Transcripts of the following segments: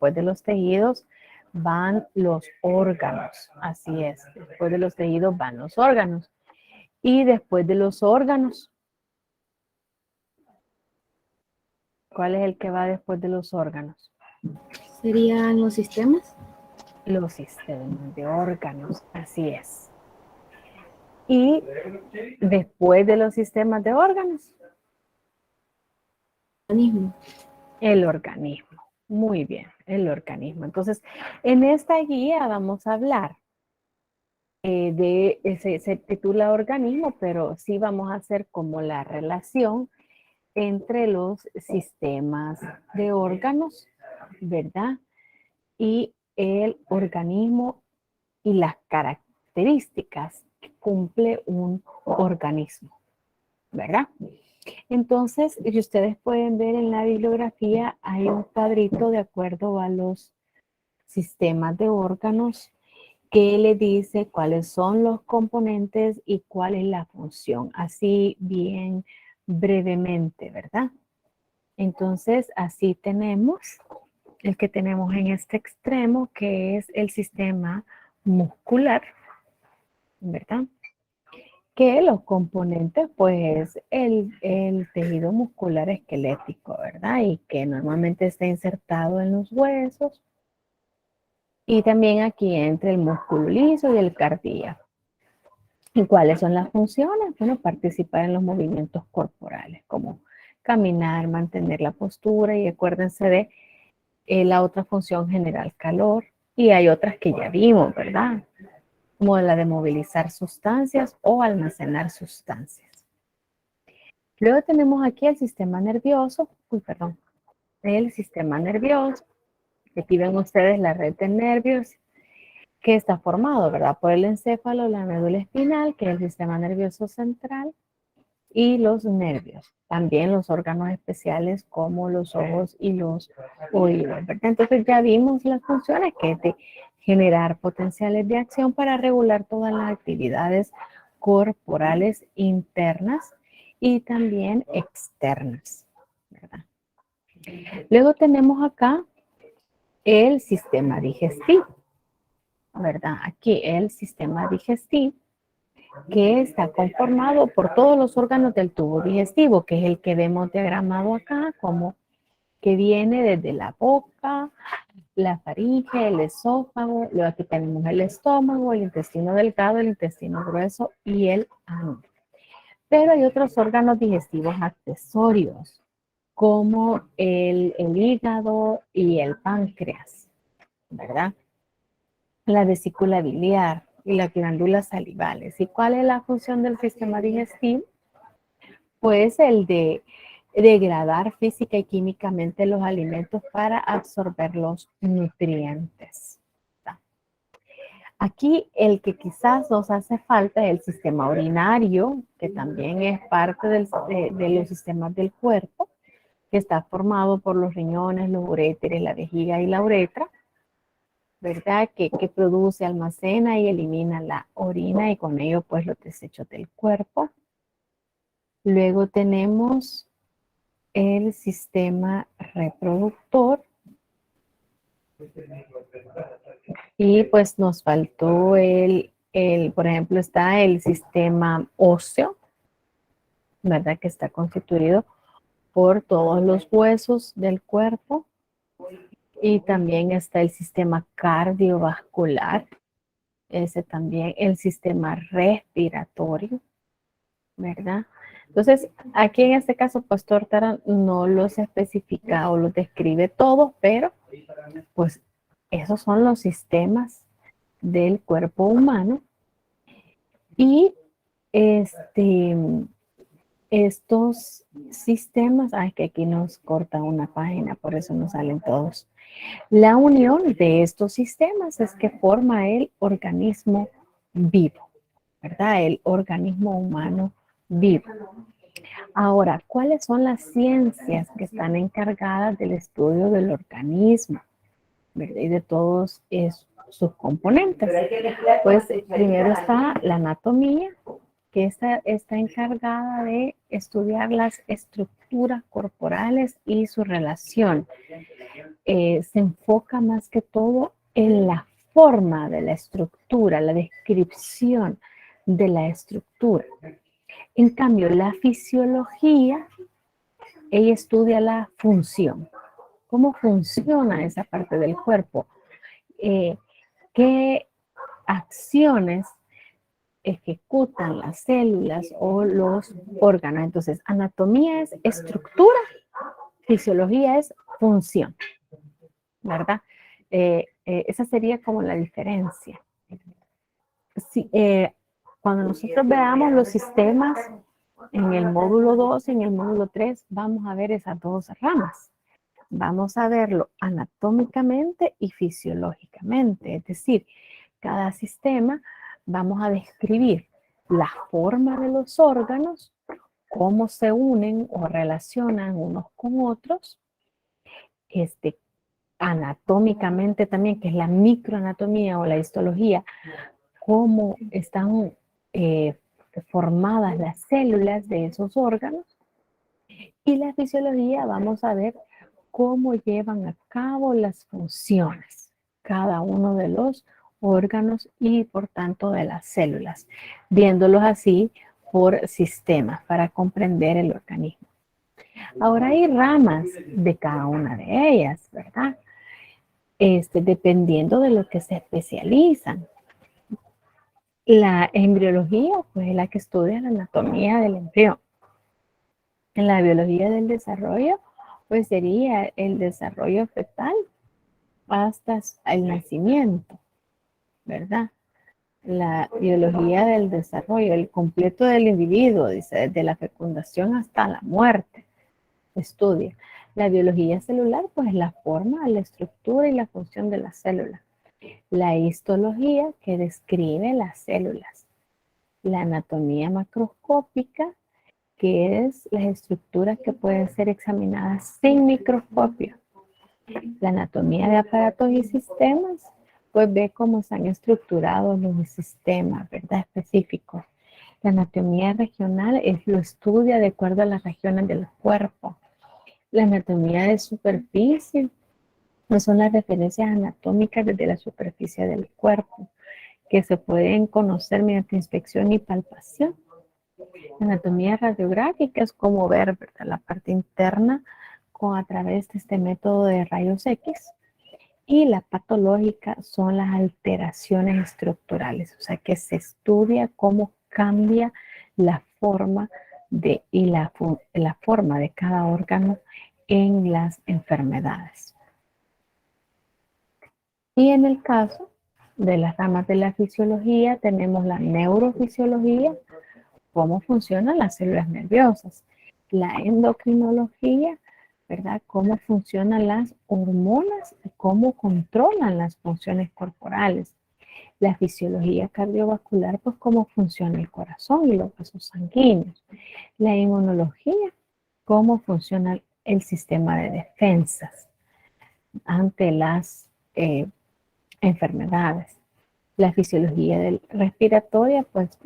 después de los tejidos van los órganos. Así es, después de los tejidos van los órganos. Y después de los órganos, ¿cuál es el que va después de los órganos? ¿Serían los sistemas? Los sistemas de órganos, así es. Y después de los sistemas de órganos, Organismo. el organismo. Muy bien, el organismo. Entonces, en esta guía vamos a hablar se titula organismo, pero sí vamos a hacer como la relación entre los sistemas de órganos, ¿verdad? Y el organismo y las características que cumple un organismo, ¿verdad? Entonces, si ustedes pueden ver en la bibliografía, hay un cuadrito de acuerdo a los sistemas de órganos que le dice cuáles son los componentes y cuál es la función, así bien brevemente, ¿verdad? Entonces, así tenemos el que tenemos en este extremo, que es el sistema muscular, ¿verdad? Que los componentes, pues, el tejido muscular esquelético, ¿verdad? Y que normalmente está insertado en los huesos. Y también aquí entre el músculo liso y el cardíaco. ¿Y cuáles son las funciones? Bueno, participar en los movimientos corporales, como caminar, mantener la postura, y acuérdense de la otra función, generar calor. Y hay otras que ya vimos, ¿verdad? Como la de movilizar sustancias o almacenar sustancias. Luego tenemos aquí el sistema nervioso, el sistema nervioso. Aquí ven ustedes la red de nervios que está formado, ¿verdad? Por el encéfalo, la médula espinal, que es el sistema nervioso central, y los nervios. También los órganos especiales como los ojos y los oídos, ¿verdad? Entonces ya vimos las funciones, que es de generar potenciales de acción para regular todas las actividades corporales internas y también externas, ¿verdad? Luego tenemos acá el sistema digestivo, ¿verdad? Aquí el sistema digestivo, que está conformado por todos los órganos del tubo digestivo, que es el que vemos diagramado acá, como que viene desde la boca, la faringe, el esófago, luego aquí tenemos el estómago, el intestino delgado, el intestino grueso y el ano. Pero hay otros órganos digestivos accesorios, como el hígado y el páncreas, ¿verdad? La vesícula biliar y las glándulas salivales. ¿Y cuál es la función del sistema digestivo? Pues el de degradar física y químicamente los alimentos para absorber los nutrientes. Aquí el que quizás nos hace falta es el sistema urinario, que también es parte de los sistemas del cuerpo, que está formado por los riñones, los uréteres, la vejiga y la uretra, ¿verdad? Que produce, almacena y elimina la orina y con ello pues los desechos del cuerpo. Luego tenemos el sistema reproductor y pues nos faltó por ejemplo, está el sistema óseo, ¿verdad? Que está constituido por todos los huesos del cuerpo, y también está el sistema cardiovascular, ese también, el sistema respiratorio, ¿verdad? Entonces, aquí en este caso, Pastor Tara no los especifica o los describe todos, pero pues esos son los sistemas del cuerpo humano. Y estos sistemas, que aquí nos corta una página, por eso no salen todos. La unión de estos sistemas es que forma el organismo vivo, ¿verdad? El organismo humano vivo. Ahora, ¿cuáles son las ciencias que están encargadas del estudio del organismo, ¿verdad? Y de todos sus componentes? Pues primero está la anatomía, que está encargada de estudiar las estructuras estructuras corporales y su relación. Se enfoca más que todo en la forma de la estructura, la descripción de la estructura. En cambio, la fisiología, ella estudia la función. ¿Cómo funciona esa parte del cuerpo? ¿Qué acciones ejecutan las células o los órganos? Entonces, anatomía es estructura, fisiología es función, ¿verdad? Esa sería como la diferencia. Sí, cuando nosotros veamos los sistemas en el módulo 2 y en el módulo 3, vamos a ver esas dos ramas. Vamos a verlo anatómicamente y fisiológicamente, es decir, cada sistema vamos a describir la forma de los órganos, cómo se unen o relacionan unos con otros, anatómicamente también, que es la microanatomía o la histología, cómo están formadas las células de esos órganos, y la fisiología vamos a ver cómo llevan a cabo las funciones, cada uno de los órganos y por tanto de las células, viéndolos así por sistemas para comprender el organismo. Ahora hay ramas de cada una de ellas, ¿verdad? Dependiendo de lo que se especializan. La embriología, pues es la que estudia la anatomía del embrión. En la biología del desarrollo, pues sería el desarrollo fetal hasta el nacimiento, ¿verdad? La biología del desarrollo, el completo del individuo, dice, desde la fecundación hasta la muerte, estudia. La biología celular, pues la forma, la estructura y la función de las células. La histología, que describe las células. La anatomía macroscópica, que es las estructuras que pueden ser examinadas sin microscopio. La anatomía de aparatos y sistemas, pues ve cómo están estructurados los sistemas, ¿verdad? Específicos. La anatomía regional lo estudia de acuerdo a las regiones del cuerpo. La anatomía de superficie, no son las referencias anatómicas desde la superficie del cuerpo, que se pueden conocer mediante inspección y palpación. La anatomía radiográfica es como ver, ¿verdad?, la parte interna a través de este método de rayos X. Y la patológica son las alteraciones estructurales, o sea que se estudia cómo cambia la forma la forma de cada órgano en las enfermedades. Y en el caso de las ramas de la fisiología, tenemos la neurofisiología, cómo funcionan las células nerviosas, la endocrinología, ¿verdad? Cómo funcionan las hormonas y cómo controlan las funciones corporales. La fisiología cardiovascular, pues cómo funciona el corazón y los vasos sanguíneos. La inmunología, cómo funciona el sistema de defensas ante las enfermedades. La fisiología respiratoria, pues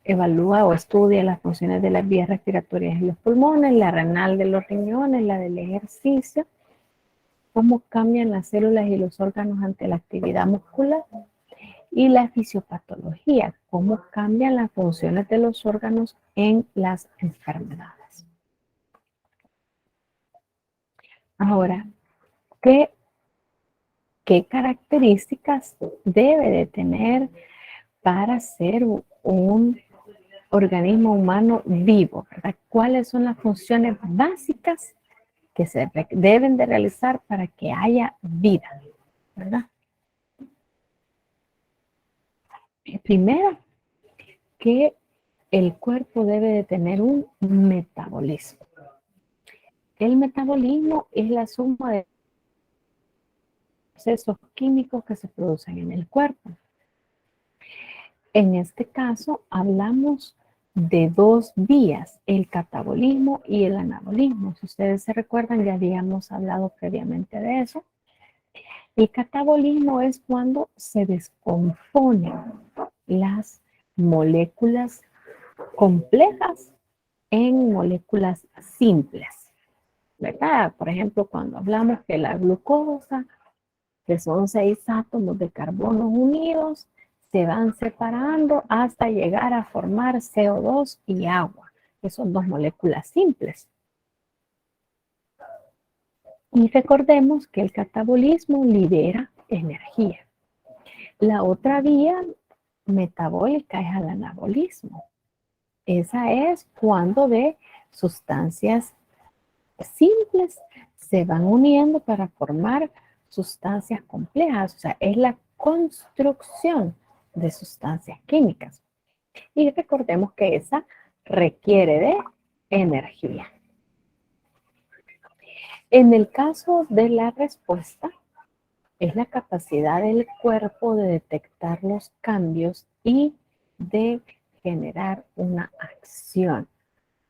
evalúa o estudia las funciones de las vías respiratorias en los pulmones, la renal de los riñones, la del ejercicio, cómo cambian las células y los órganos ante la actividad muscular, y la fisiopatología, cómo cambian las funciones de los órganos en las enfermedades. Ahora, ¿qué características debe de tener para ser un organismo humano vivo, ¿verdad? ¿Cuáles son las funciones básicas que se deben de realizar para que haya vida, ¿verdad? Primero, que el cuerpo debe de tener un metabolismo. El metabolismo es la suma de procesos químicos que se producen en el cuerpo. En este caso, hablamos de dos vías, el catabolismo y el anabolismo. Si ustedes se recuerdan, ya habíamos hablado previamente de eso. El catabolismo es cuando se descomponen las moléculas complejas en moléculas simples. ¿verdad? Por ejemplo, cuando hablamos que la glucosa, que son 6 átomos de carbono unidos, se van separando hasta llegar a formar CO2 y agua, que son 2 moléculas simples. Y recordemos que el catabolismo libera energía. La otra vía metabólica es el anabolismo. Esa es cuando de sustancias simples se van uniendo para formar sustancias complejas. O sea, es la construcción de sustancias químicas. Y recordemos que esa requiere de energía. En el caso de la respuesta, es la capacidad del cuerpo de detectar los cambios y de generar una acción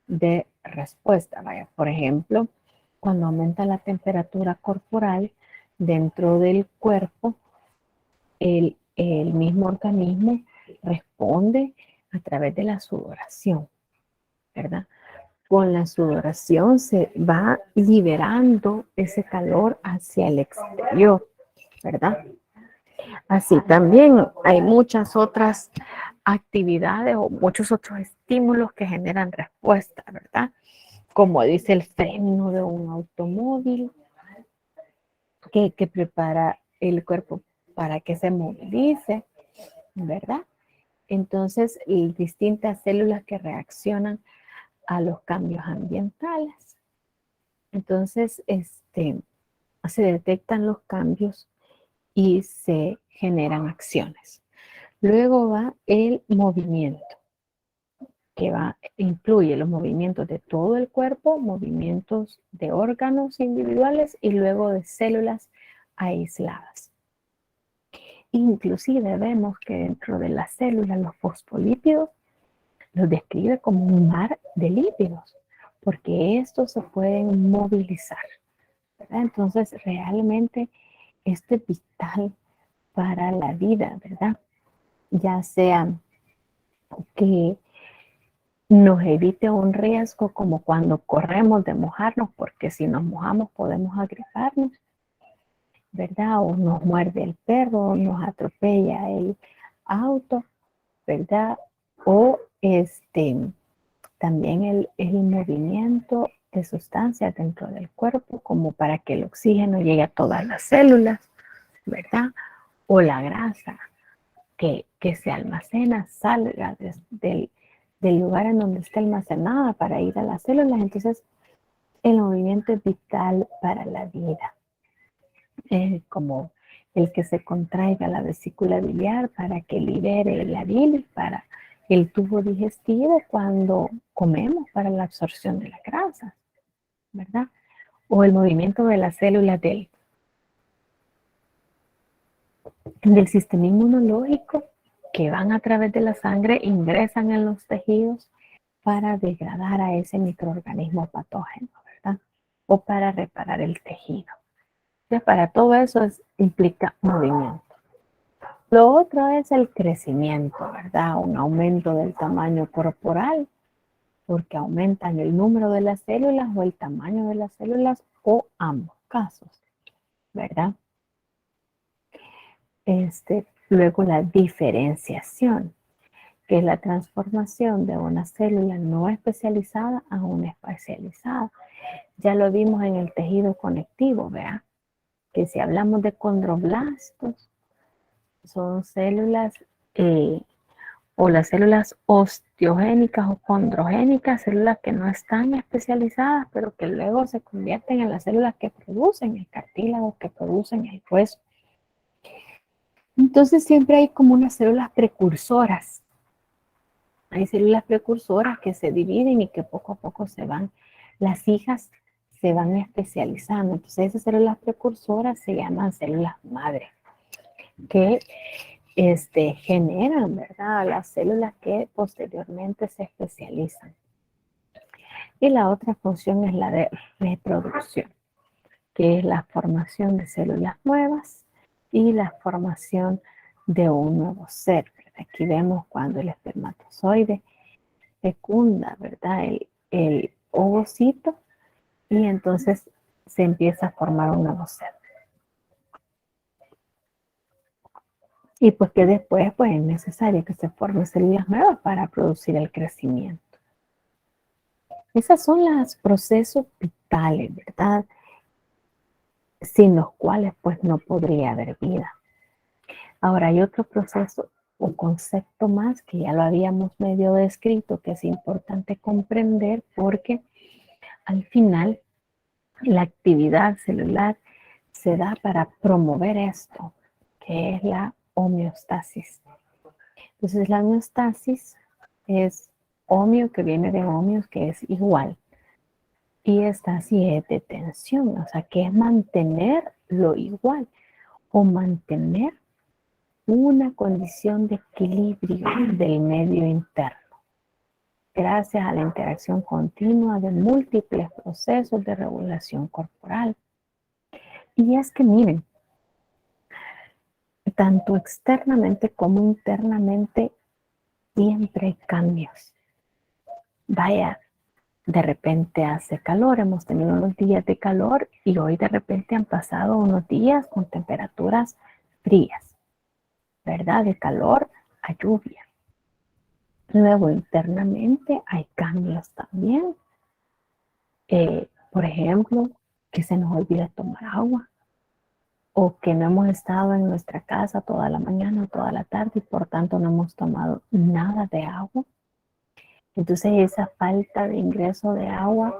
de respuesta. Vaya, por ejemplo, cuando aumenta la temperatura corporal dentro del cuerpo, el mismo organismo responde a través de la sudoración, ¿verdad? Con la sudoración se va liberando ese calor hacia el exterior, ¿verdad? Así también hay muchas otras actividades o muchos otros estímulos que generan respuesta, ¿verdad? Como dice el freno de un automóvil, que prepara el cuerpo para que se movilice, ¿verdad? Entonces, distintas células que reaccionan a los cambios ambientales. Entonces, se detectan los cambios y se generan acciones. Luego va el movimiento, que incluye los movimientos de todo el cuerpo, movimientos de órganos individuales y luego de células aisladas. Inclusive vemos que dentro de las células los fosfolípidos los describe como un mar de lípidos, porque estos se pueden movilizar, ¿verdad? Entonces realmente esto es vital para la vida, ¿verdad? Ya sea que nos evite un riesgo como cuando corremos de mojarnos, porque si nos mojamos podemos agriparnos, ¿verdad? O nos muerde el perro, o nos atropella el auto, ¿verdad? O también el movimiento de sustancias dentro del cuerpo, como para que el oxígeno llegue a todas las células, ¿verdad? O la grasa que se almacena salga del lugar en donde está almacenada para ir a las células. Entonces, el movimiento es vital para la vida. Como el que se contraiga la vesícula biliar para que libere la bilis para el tubo digestivo cuando comemos para la absorción de la grasa, ¿verdad? O el movimiento de las células del sistema inmunológico que van a través de la sangre, ingresan en los tejidos para degradar a ese microorganismo patógeno, ¿verdad? O para reparar el tejido. Entonces, para todo eso implica movimiento. Lo otro es el crecimiento, ¿verdad? Un aumento del tamaño corporal, porque aumentan el número de las células o el tamaño de las células o ambos casos, ¿verdad? Luego la diferenciación, que es la transformación de una célula no especializada a una especializada. Ya lo vimos en el tejido conectivo, ¿verdad? Que si hablamos de condroblastos, son células o las células osteogénicas o condrogénicas, células que no están especializadas, pero que luego se convierten en las células que producen el cartílago, que producen el hueso. Entonces siempre hay como unas células precursoras. Hay células precursoras que se dividen y que poco a poco las hijas se van especializando. Entonces esas células precursoras se llaman células madre, que generan, ¿verdad?, las células que posteriormente se especializan. Y la otra función es la de reproducción, que es la formación de células nuevas y la formación de un nuevo ser, ¿verdad? Aquí vemos cuando el espermatozoide fecunda, ¿verdad?, el ovocito, y entonces se empieza a formar un nuevo ser. Y pues que después pues es necesario que se formen células nuevas para producir el crecimiento. Esos son los procesos vitales, ¿verdad? Sin los cuales pues no podría haber vida. Ahora hay otro proceso o concepto más que ya lo habíamos medio descrito, que es importante comprender porque al final la actividad celular se da para promover esto, que es la homeostasis. Entonces la homeostasis es homio, que viene de homeos, que es igual. Y estasis es de tensión, o sea, que es mantener lo igual o mantener una condición de equilibrio del medio interno, gracias a la interacción continua de múltiples procesos de regulación corporal. Y es que miren, tanto externamente como internamente siempre hay cambios. Vaya, de repente hace calor, hemos tenido unos días de calor y hoy de repente han pasado unos días con temperaturas frías, ¿verdad? De calor a lluvia. Luego internamente hay cambios también. Por ejemplo, que se nos olvida tomar agua o que no hemos estado en nuestra casa toda la mañana o toda la tarde y por tanto no hemos tomado nada de agua. Entonces esa falta de ingreso de agua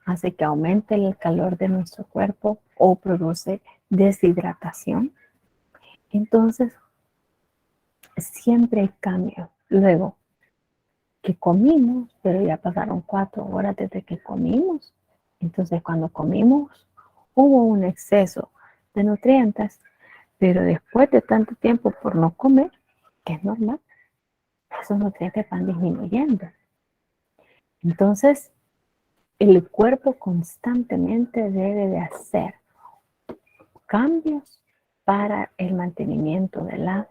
hace que aumente el calor de nuestro cuerpo o produce deshidratación. Entonces siempre hay cambios. Luego, que comimos, pero ya pasaron 4 horas desde que comimos. Entonces, cuando comimos, hubo un exceso de nutrientes, pero después de tanto tiempo por no comer, que es normal, esos nutrientes van disminuyendo. Entonces, el cuerpo constantemente debe de hacer cambios para el mantenimiento de la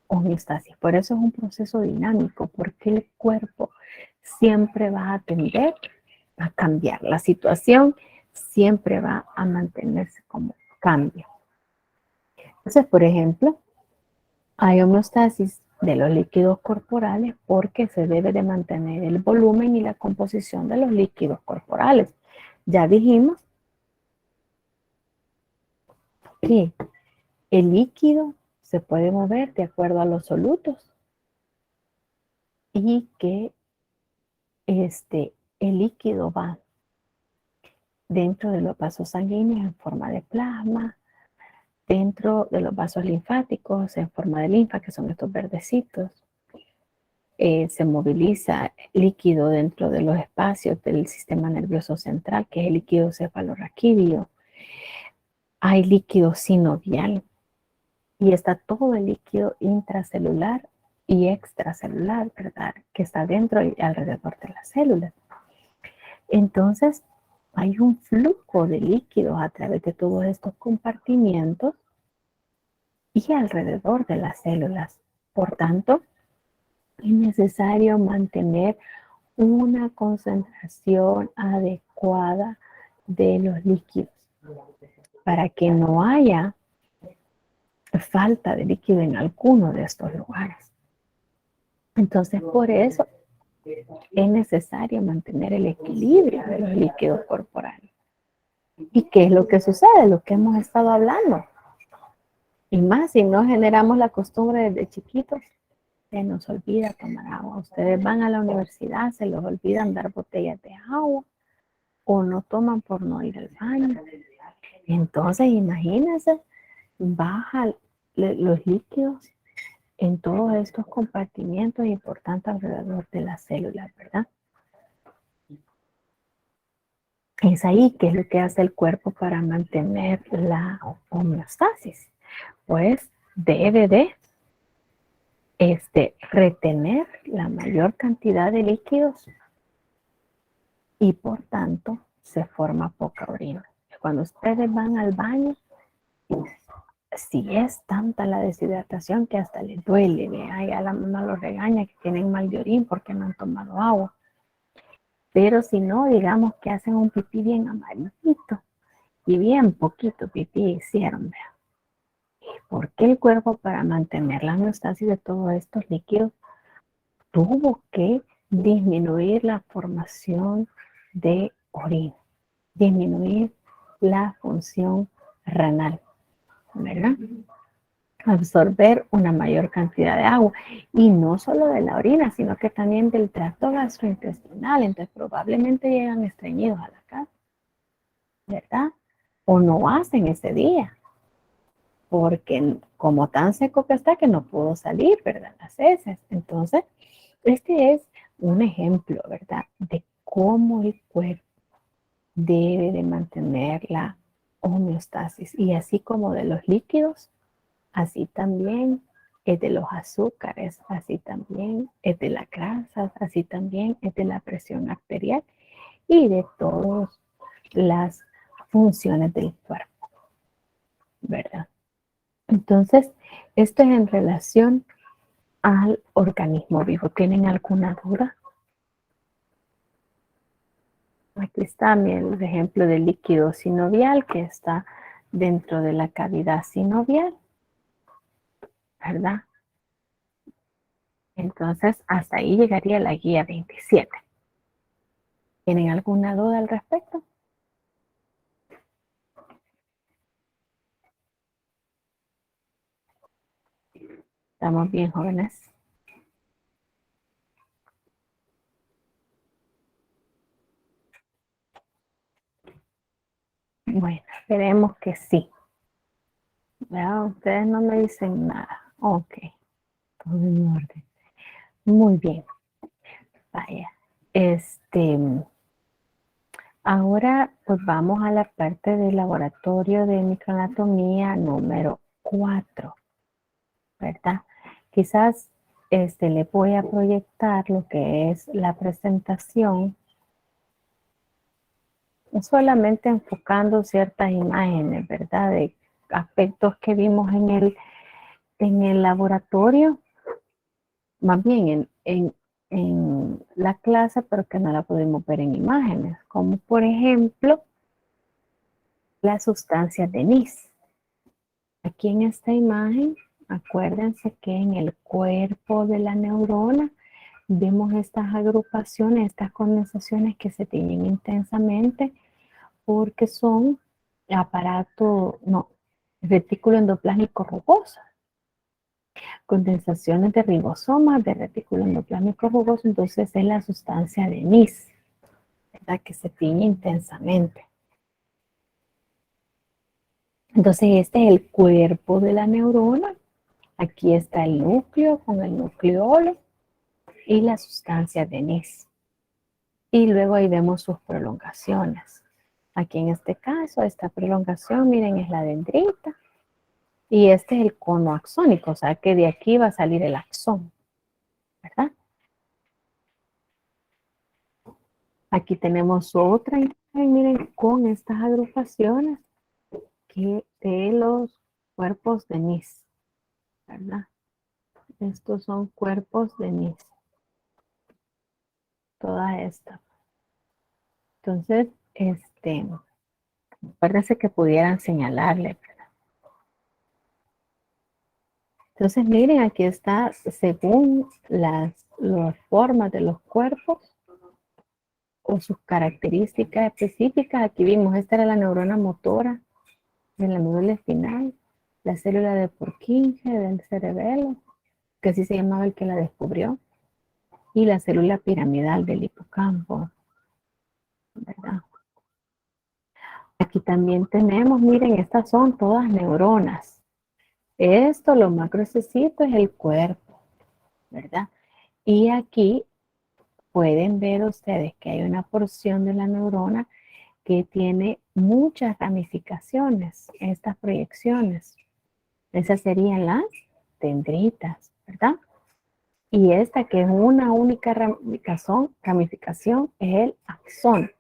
homeostasis. Por eso es un proceso dinámico, porque el cuerpo siempre va a tender a cambiar. La situación siempre va a mantenerse como cambio. Entonces, por ejemplo, hay homeostasis de los líquidos corporales porque se debe de mantener el volumen y la composición de los líquidos corporales. Ya dijimos que el líquido se puede mover de acuerdo a los solutos y que el líquido va dentro de los vasos sanguíneos en forma de plasma, dentro de los vasos linfáticos en forma de linfa, que son estos verdecitos. Se moviliza líquido dentro de los espacios del sistema nervioso central, que es el líquido cefalorraquídeo. Hay líquido sinovial y está todo el líquido intracelular y extracelular, ¿verdad? Que está dentro y alrededor de las células. Entonces, hay un flujo de líquidos a través de todos estos compartimientos y alrededor de las células. Por tanto, es necesario mantener una concentración adecuada de los líquidos para que no haya falta de líquido en alguno de estos lugares. Entonces, por eso es necesario mantener el equilibrio de los líquidos corporales. ¿Y qué es lo que sucede? Lo que hemos estado hablando. Y más si no generamos la costumbre desde chiquitos, se nos olvida tomar agua. Ustedes van a la universidad, se les olvidan dar botellas de agua o no toman por no ir al baño. Entonces, imagínense, bajan los líquidos en todos estos compartimientos importantes alrededor de las células, ¿verdad? Es ahí que es lo que hace el cuerpo para mantener la homeostasis. Pues debe de retener la mayor cantidad de líquidos y por tanto se forma poca orina. Cuando ustedes van al baño, si es tanta la deshidratación que hasta les duele, ¿ve? Ahí a la mamá los regaña que tienen mal de orín porque no han tomado agua. Pero si no, digamos que hacen un pipí bien amarillito y bien poquito pipí hicieron, ¿verdad? ¿Por qué el cuerpo, para mantener la homeostasis de todos estos líquidos, tuvo que disminuir la formación de orina, disminuir la función renal, ¿verdad? Absorber una mayor cantidad de agua, y no solo de la orina, sino que también del tracto gastrointestinal. Entonces probablemente llegan estreñidos a la casa, ¿verdad? O no hacen ese día, porque como tan seco que está que no pudo salir, ¿verdad? Las heces. Entonces, este es un ejemplo, ¿verdad? De cómo el cuerpo debe de mantener la homeostasis. Y así como de los líquidos, así también es de los azúcares, así también es de las grasas, así también es de la presión arterial y de todas las funciones del cuerpo, ¿verdad? Entonces, esto es en relación al organismo vivo. ¿Tienen alguna duda? Aquí está el ejemplo del líquido sinovial que está dentro de la cavidad sinovial, ¿verdad? Entonces, hasta ahí llegaría la guía 27. ¿Tienen alguna duda al respecto? ¿Estamos bien, jóvenes? Bueno, esperemos que sí. ¿Verdad? Ustedes no me dicen nada. Ok, todo en orden. Muy bien. Vaya. Ahora pues vamos a la parte del laboratorio de microanatomía número 4, ¿verdad? Quizás le voy a proyectar lo que es la presentación, solamente enfocando ciertas imágenes, ¿verdad? De aspectos que vimos en el laboratorio, más bien en la clase, pero que no la podemos ver en imágenes, como por ejemplo la sustancia de NIS. Aquí en esta imagen, acuérdense que en el cuerpo de la neurona vemos estas agrupaciones, estas condensaciones que se tiñen intensamente porque son retículo endoplásmico rugoso, condensaciones de ribosomas de retículo endoplásmico rugoso. Entonces es la sustancia de NIS, ¿verdad? Que se tiñe intensamente. Entonces este es el cuerpo de la neurona. Aquí está el núcleo con el nucleolo y la sustancia de NIS. Y luego ahí vemos sus prolongaciones. Aquí en este caso, esta prolongación, miren, es la dendrita. Y este es el cono axónico, o sea que de aquí va a salir el axón, ¿verdad? Aquí tenemos otra imagen, miren, con estas agrupaciones de los cuerpos de NIS, ¿verdad? Estos son cuerpos de NIS, toda esta. Entonces, acuérdense que pudieran señalarle, ¿verdad? Entonces, miren, aquí está, según las formas de los cuerpos o sus características específicas. Aquí vimos, esta era la neurona motora de la médula espinal, la célula de Purkinje del cerebelo, que así se llamaba el que la descubrió, y la célula piramidal del hipocampo, ¿verdad? Aquí también tenemos, miren, estas son todas neuronas. Esto, lo más gruesecito, es el cuerpo, ¿verdad? Y aquí pueden ver ustedes que hay una porción de la neurona que tiene muchas ramificaciones, estas proyecciones. Esas serían las dendritas, ¿verdad? Y esta que es una única ramificación es el axón.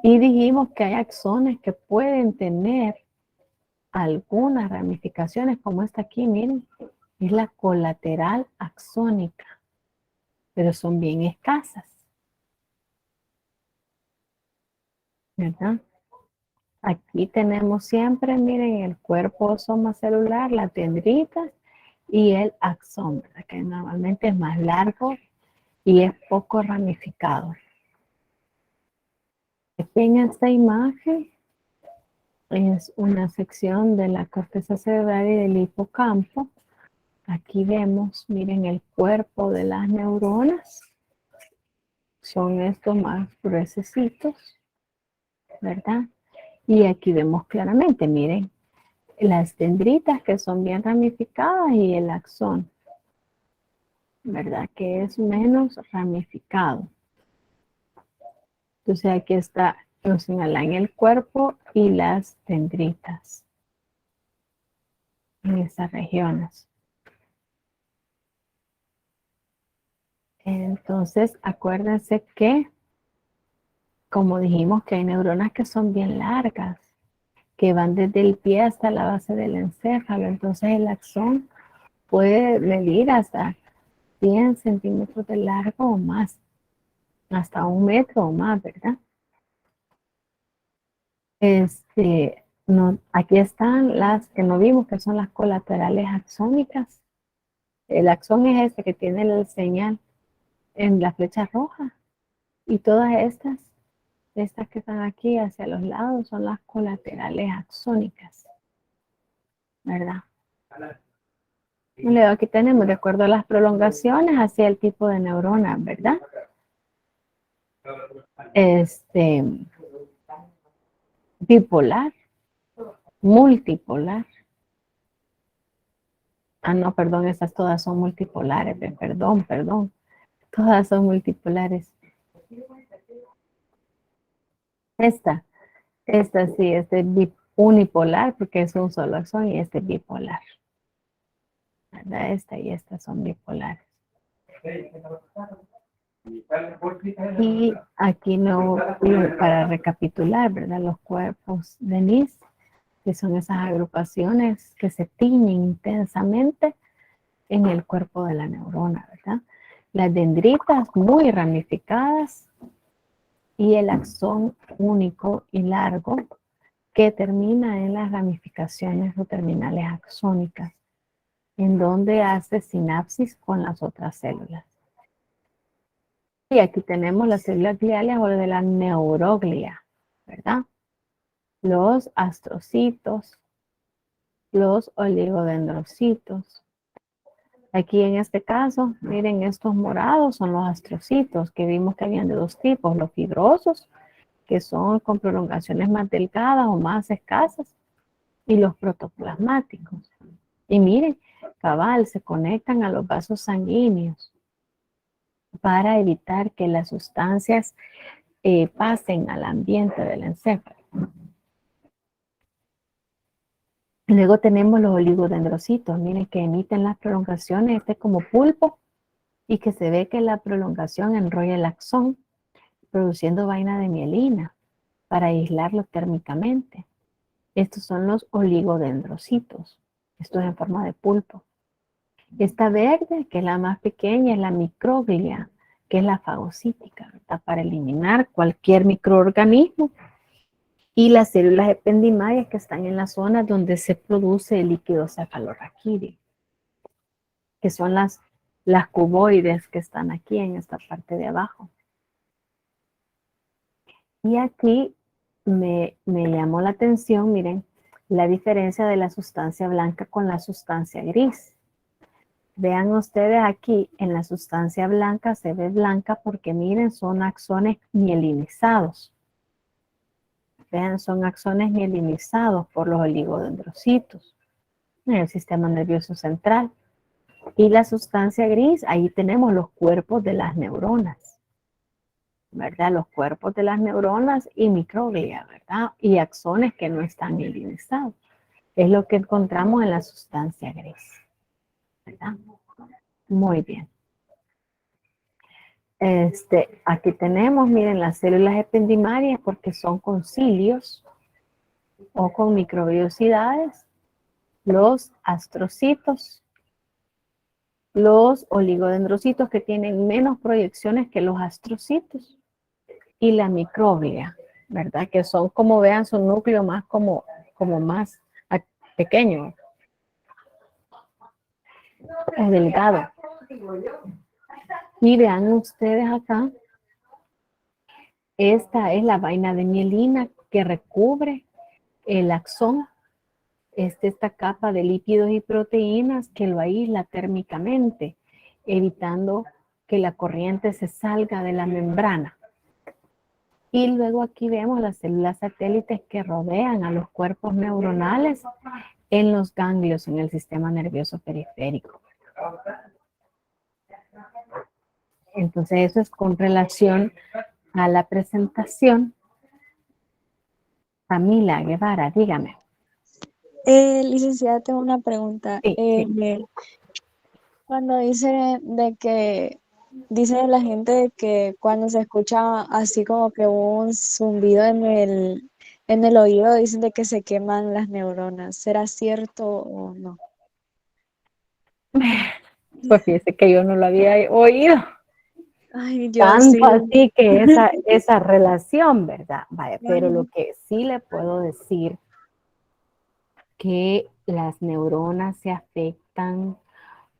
Y dijimos que hay axones que pueden tener algunas ramificaciones, como esta aquí, miren, es la colateral axónica, pero son bien escasas. ¿verdad? Aquí tenemos siempre, miren, el cuerpo somacelular, las dendritas y el axón, ¿verdad? Que normalmente es más largo y es poco ramificado. Aquí en esta imagen es una sección de la corteza cerebral y del hipocampo. Aquí vemos, miren, el cuerpo de las neuronas. Son estos más gruesecitos, ¿verdad? Y aquí vemos claramente, miren, las dendritas que son bien ramificadas y el axón, ¿verdad? Que es menos ramificado. Entonces aquí está, nos señalan el cuerpo y las dendritas en estas regiones. Entonces, acuérdense que, como dijimos, que hay neuronas que son bien largas, que van desde el pie hasta la base del encéfalo. Entonces, el axón puede medir hasta 100 centímetros de largo o más, hasta 1 metro o más, ¿verdad? No, aquí están las que no vimos, que son las colaterales axónicas. El axón es este que tiene el señal en la flecha roja. Y todas estas que están aquí hacia los lados, son las colaterales axónicas, ¿verdad? Luego aquí tenemos, de acuerdo a las prolongaciones, hacia el tipo de neurona, ¿verdad? Bipolar, multipolar. Ah, no, perdón, estas todas son multipolares, perdón. Todas son multipolares. Esta sí, unipolar porque es un solo axón y este bipolar. ¿Verdad? Esta y esta son bipolares. Y aquí no, para recapitular, ¿verdad? Los cuerpos de Nis, que son esas agrupaciones que se tiñen intensamente en el cuerpo de la neurona, ¿verdad? Las dendritas muy ramificadas y el axón único y largo que termina en las ramificaciones o terminales axónicas, en donde hace sinapsis con las otras células. Y aquí tenemos las células gliales o de la neuroglia, ¿verdad? Los astrocitos, los oligodendrocitos. Aquí en este caso, miren, estos morados son los astrocitos, que vimos que habían de dos tipos, los fibrosos, que son con prolongaciones más delgadas o más escasas, y los protoplasmáticos. Y miren, cabal, se conectan a los vasos sanguíneos para evitar que las sustancias pasen al ambiente del encéfalo. Luego tenemos los oligodendrocitos, miren que emiten las prolongaciones, este como pulpo, y que se ve que la prolongación enrolla el axón, produciendo vaina de mielina para aislarlo térmicamente. Estos son los oligodendrocitos, estos en forma de pulpo. Esta verde, que es la más pequeña, es la microglia, que es la fagocítica, ¿verdad? Para eliminar cualquier microorganismo. Y las células ependimarias que están en la zona donde se produce el líquido cefalorraquídeo, que son las cuboides que están aquí en esta parte de abajo. Y aquí me llamó la atención, miren, la diferencia de la sustancia blanca con la sustancia gris. Vean ustedes aquí, en la sustancia blanca se ve blanca porque miren, son axones mielinizados. Vean, son axones mielinizados por los oligodendrocitos en el sistema nervioso central. Y la sustancia gris, ahí tenemos los cuerpos de las neuronas, ¿verdad? Los cuerpos de las neuronas y microglia, ¿verdad? Y axones que no están mielinizados. Es lo que encontramos en la sustancia gris, ¿verdad? Muy bien. Aquí tenemos, miren, las células ependimarias porque son con cilios o con microvellosidades, los astrocitos, los oligodendrocitos que tienen menos proyecciones que los astrocitos y la microglia, ¿verdad? Que son, como vean, su núcleo más como más pequeño o delgado. Y vean ustedes acá, esta es la vaina de mielina que recubre el axón, esta capa de lípidos y proteínas que lo aísla térmicamente, evitando que la corriente se salga de la membrana. Y luego aquí vemos las células satélites que rodean a los cuerpos neuronales en los ganglios en el sistema nervioso periférico. Entonces eso es con relación a la presentación. Camila Guevara, dígame. Licenciada, tengo una pregunta. Sí, sí. Cuando dice de que, dice la gente de que cuando se escucha así como que un zumbido en el oído, dicen de que se queman las neuronas. ¿Será cierto o no? Pues fíjese que yo no lo había oído. Ay, yo Tanto sí. así que esa relación, ¿verdad? Vaya, pero lo Ajá. que sí le puedo decir que las neuronas se afectan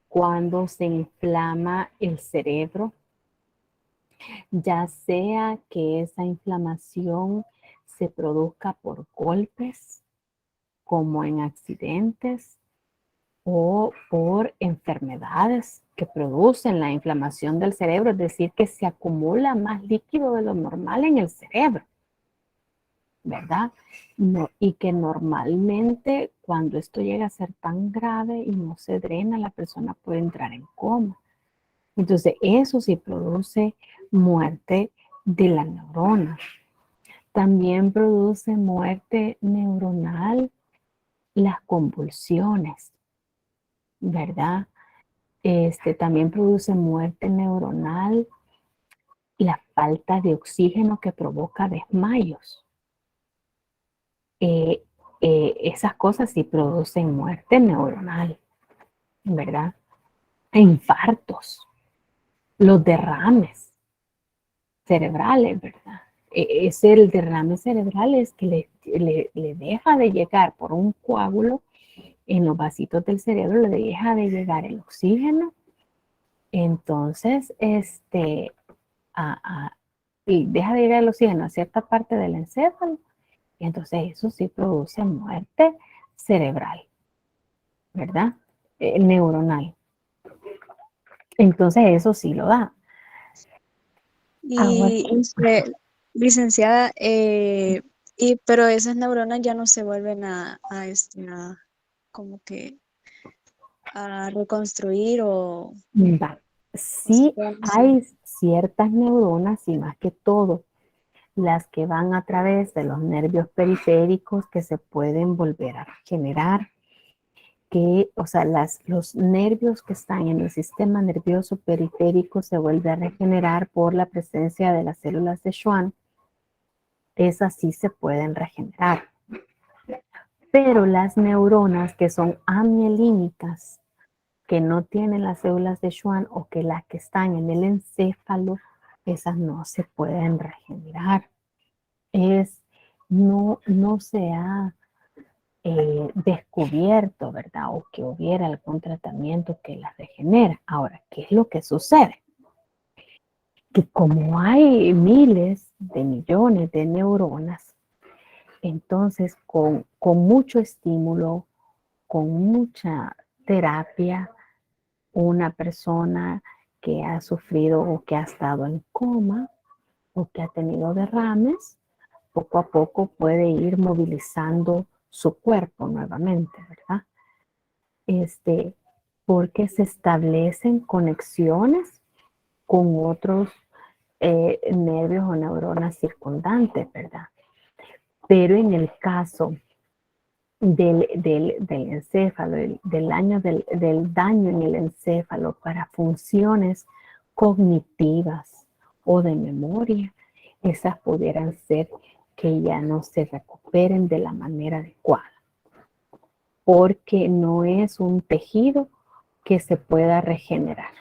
cuando se inflama el cerebro, ya sea que esa inflamación se produzca por golpes, como en accidentes, o por enfermedades que producen la inflamación del cerebro, es decir, que se acumula más líquido de lo normal en el cerebro, ¿verdad? No, y que normalmente cuando esto llega a ser tan grave y no se drena, la persona puede entrar en coma. Entonces, eso sí produce muerte de la neurona. También produce muerte neuronal las convulsiones, ¿verdad? También produce muerte neuronal la falta de oxígeno que provoca desmayos. Eh, esas cosas sí producen muerte neuronal, ¿verdad? Infartos, los derrames cerebrales, ¿verdad? Es el derrame cerebral es que le deja de llegar por un coágulo en los vasitos del cerebro, le deja de llegar el oxígeno. Entonces, y deja de llegar el oxígeno a cierta parte del encéfalo, y entonces eso sí produce muerte cerebral, ¿verdad? Neuronal. Entonces eso sí lo da. Ahora, Y licenciada, pero esas neuronas ya no se vuelven a como que a reconstruir o va. se Sí quedan así. hay ciertas neuronas, y más que todo, las que van a través de los nervios periféricos que se pueden volver a generar. O sea, los nervios que están en el sistema nervioso periférico se vuelven a regenerar por la presencia de las células de Schwann. Esas sí se pueden regenerar. Pero las neuronas que son amielínicas, que no tienen las células de Schwann o que las que están en el encéfalo, esas no se pueden regenerar. No se ha descubierto, ¿verdad? O que hubiera algún tratamiento que las regenera. Ahora, ¿qué es lo que sucede? Que como hay miles de millones de neuronas, entonces con mucho estímulo, con mucha terapia, una persona que ha sufrido o que ha estado en coma o que ha tenido derrames, poco a poco puede ir movilizando su cuerpo nuevamente, ¿verdad? este, Porque se establecen conexiones con otros nervios o neuronas circundantes, ¿verdad? Pero en el caso del encéfalo, del daño en el encéfalo para funciones cognitivas o de memoria, esas pudieran ser que ya no se recuperen de la manera adecuada, porque no es un tejido que se pueda regenerar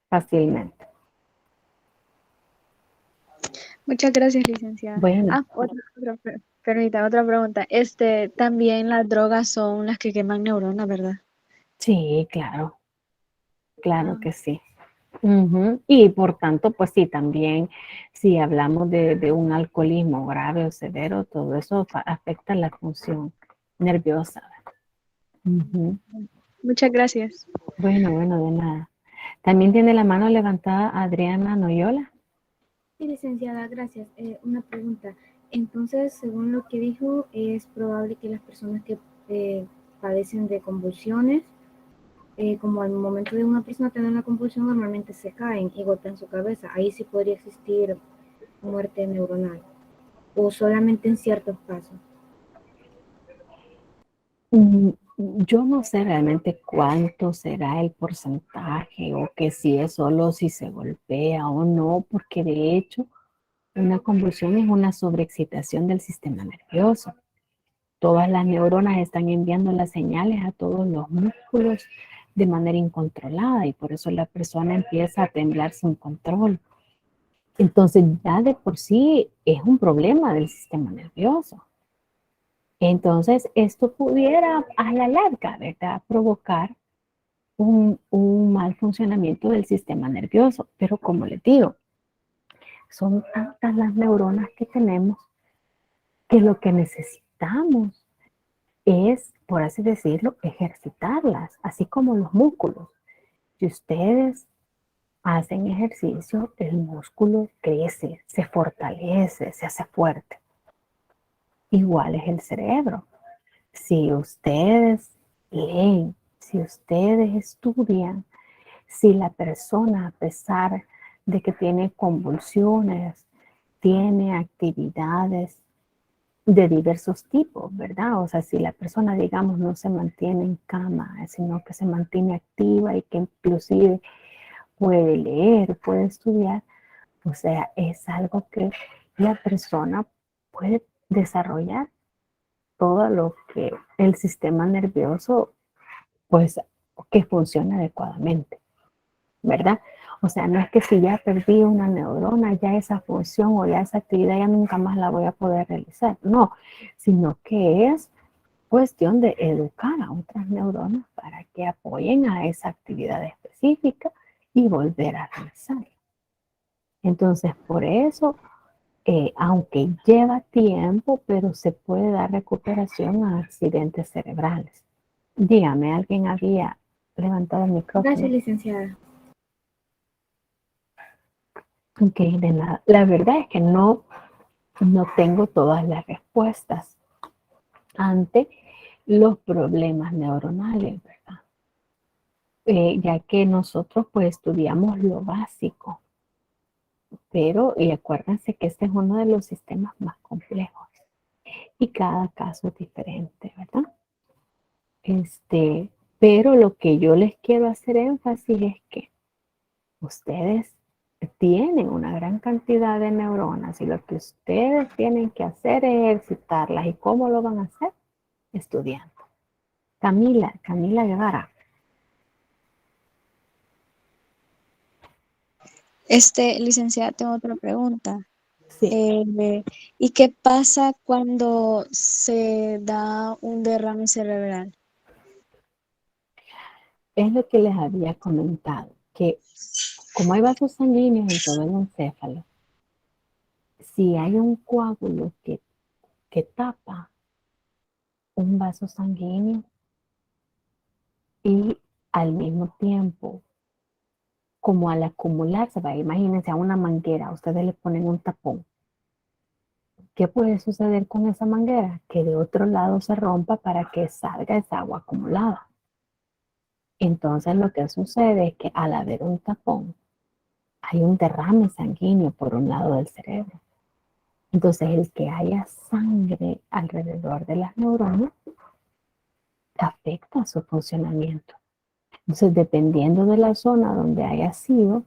fácilmente. Muchas gracias, licenciada. Bueno, Permítame otra pregunta. También las drogas son las que queman neuronas, ¿verdad? sí, claro, claro Ah, que sí. Ujú. Y por tanto, pues sí, también si hablamos de un alcoholismo grave o severo, todo eso afecta la función nerviosa. Ujú. muchas gracias. Bueno, bueno, de nada. También tiene la mano levantada Adriana Noyola. Sí, licenciada, gracias. Una pregunta. Entonces, según lo que dijo, es probable que las personas que padecen de convulsiones, como al momento de una persona tener una convulsión, normalmente se caen y golpean su cabeza. Ahí sí podría existir muerte neuronal, o solamente en ciertos casos. Yo no sé realmente cuánto será el porcentaje o que si es solo si se golpea o no, porque de hecho una convulsión es una sobreexcitación del sistema nervioso. Todas las neuronas están enviando las señales a todos los músculos de manera incontrolada y por eso la persona empieza a temblar sin control. Entonces ya de por sí es un problema del sistema nervioso. Entonces esto pudiera a la larga, ¿verdad?, provocar un mal funcionamiento del sistema nervioso. Pero como les digo, son tantas las neuronas que tenemos que lo que necesitamos es, por así decirlo, ejercitarlas, así como los músculos. Si ustedes hacen ejercicio, el músculo crece, se fortalece, se hace fuerte. Igual es el cerebro. Si ustedes leen, si ustedes estudian, si la persona, a pesar de que tiene convulsiones, tiene actividades de diversos tipos, ¿verdad? O sea, si la persona, digamos, no se mantiene en cama, sino que se mantiene activa y que inclusive puede leer, puede estudiar, o sea, es algo que la persona puede desarrollar todo lo que el sistema nervioso, pues, que funcione adecuadamente, ¿verdad? O sea, no es que si ya perdí una neurona, ya esa función o ya esa actividad ya nunca más la voy a poder realizar. No, sino que es cuestión de educar a otras neuronas para que apoyen a esa actividad específica y volver a realizarla. Entonces, por eso, aunque lleva tiempo, pero se puede dar recuperación a accidentes cerebrales. Dígame, ¿alguien había levantado el Gracias, micrófono? licenciada. Ok, de nada. La verdad es que no tengo todas las respuestas ante los problemas neuronales, ¿verdad? Ya que nosotros pues estudiamos lo básico, pero y acuérdense que este es uno de los sistemas más complejos y cada caso es diferente, ¿verdad? Pero lo que yo les quiero hacer énfasis es que ustedes tienen una gran cantidad de neuronas y lo que ustedes tienen que hacer es ejercitarlas. ¿Y cómo lo van a hacer? Estudiando. Camila Guevara. Licenciada, tengo otra pregunta. Sí, ¿Y qué pasa cuando se da un derrame cerebral? es lo que les había comentado, que como hay vasos sanguíneos en todo el encéfalo, si hay un coágulo que tapa un vaso sanguíneo y al mismo tiempo, como al acumularse, imagínense a una manguera, ustedes le ponen un tapón. ¿Qué puede suceder con esa manguera? Que de otro lado se rompa para que salga esa agua acumulada. Entonces lo que sucede es que al haber un tapón, hay un derrame sanguíneo por un lado del cerebro. Entonces el que haya sangre alrededor de las neuronas afecta su funcionamiento. Entonces dependiendo de la zona donde haya sido,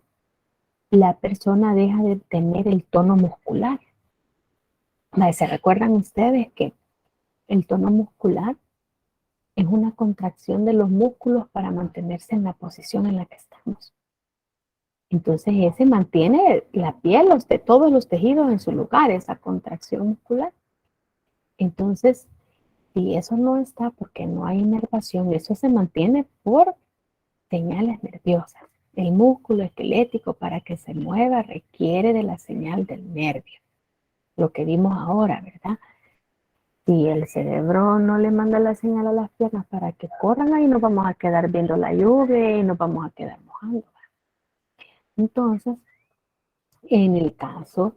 la persona deja de tener el tono muscular. ¿Se recuerdan ustedes que el tono muscular es una contracción de los músculos para mantenerse en la posición en la que estamos? Entonces ese mantiene la piel, todos los tejidos en su lugar, esa contracción muscular. Entonces, si eso no está porque no hay inervación, eso se mantiene por señales nerviosas. El músculo esquelético para que se mueva requiere de la señal del nervio. Lo que vimos ahora, ¿verdad? Si el cerebro no le manda la señal a las piernas para que corran, ahí nos vamos a quedar viendo la lluvia y nos vamos a quedar mojando. Entonces, en el caso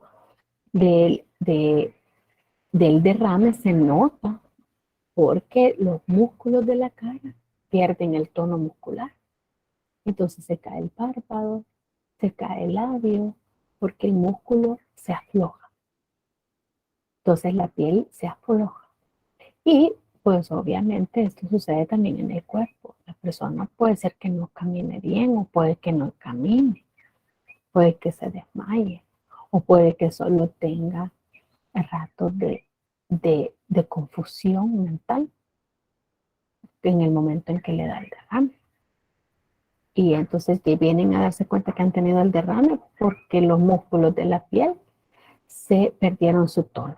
del derrame se nota porque los músculos de la cara pierden el tono muscular. Entonces se cae el párpado, se cae el labio, porque el músculo se afloja. Entonces la piel se afloja. Y pues obviamente esto sucede también en el cuerpo. La persona puede ser que no camine bien o puede que no camine, puede que se desmaye o puede que solo tenga ratos de confusión mental en el momento en que le da el derrame. Y entonces vienen a darse cuenta que han tenido el derrame porque los músculos de la piel se perdieron su tono.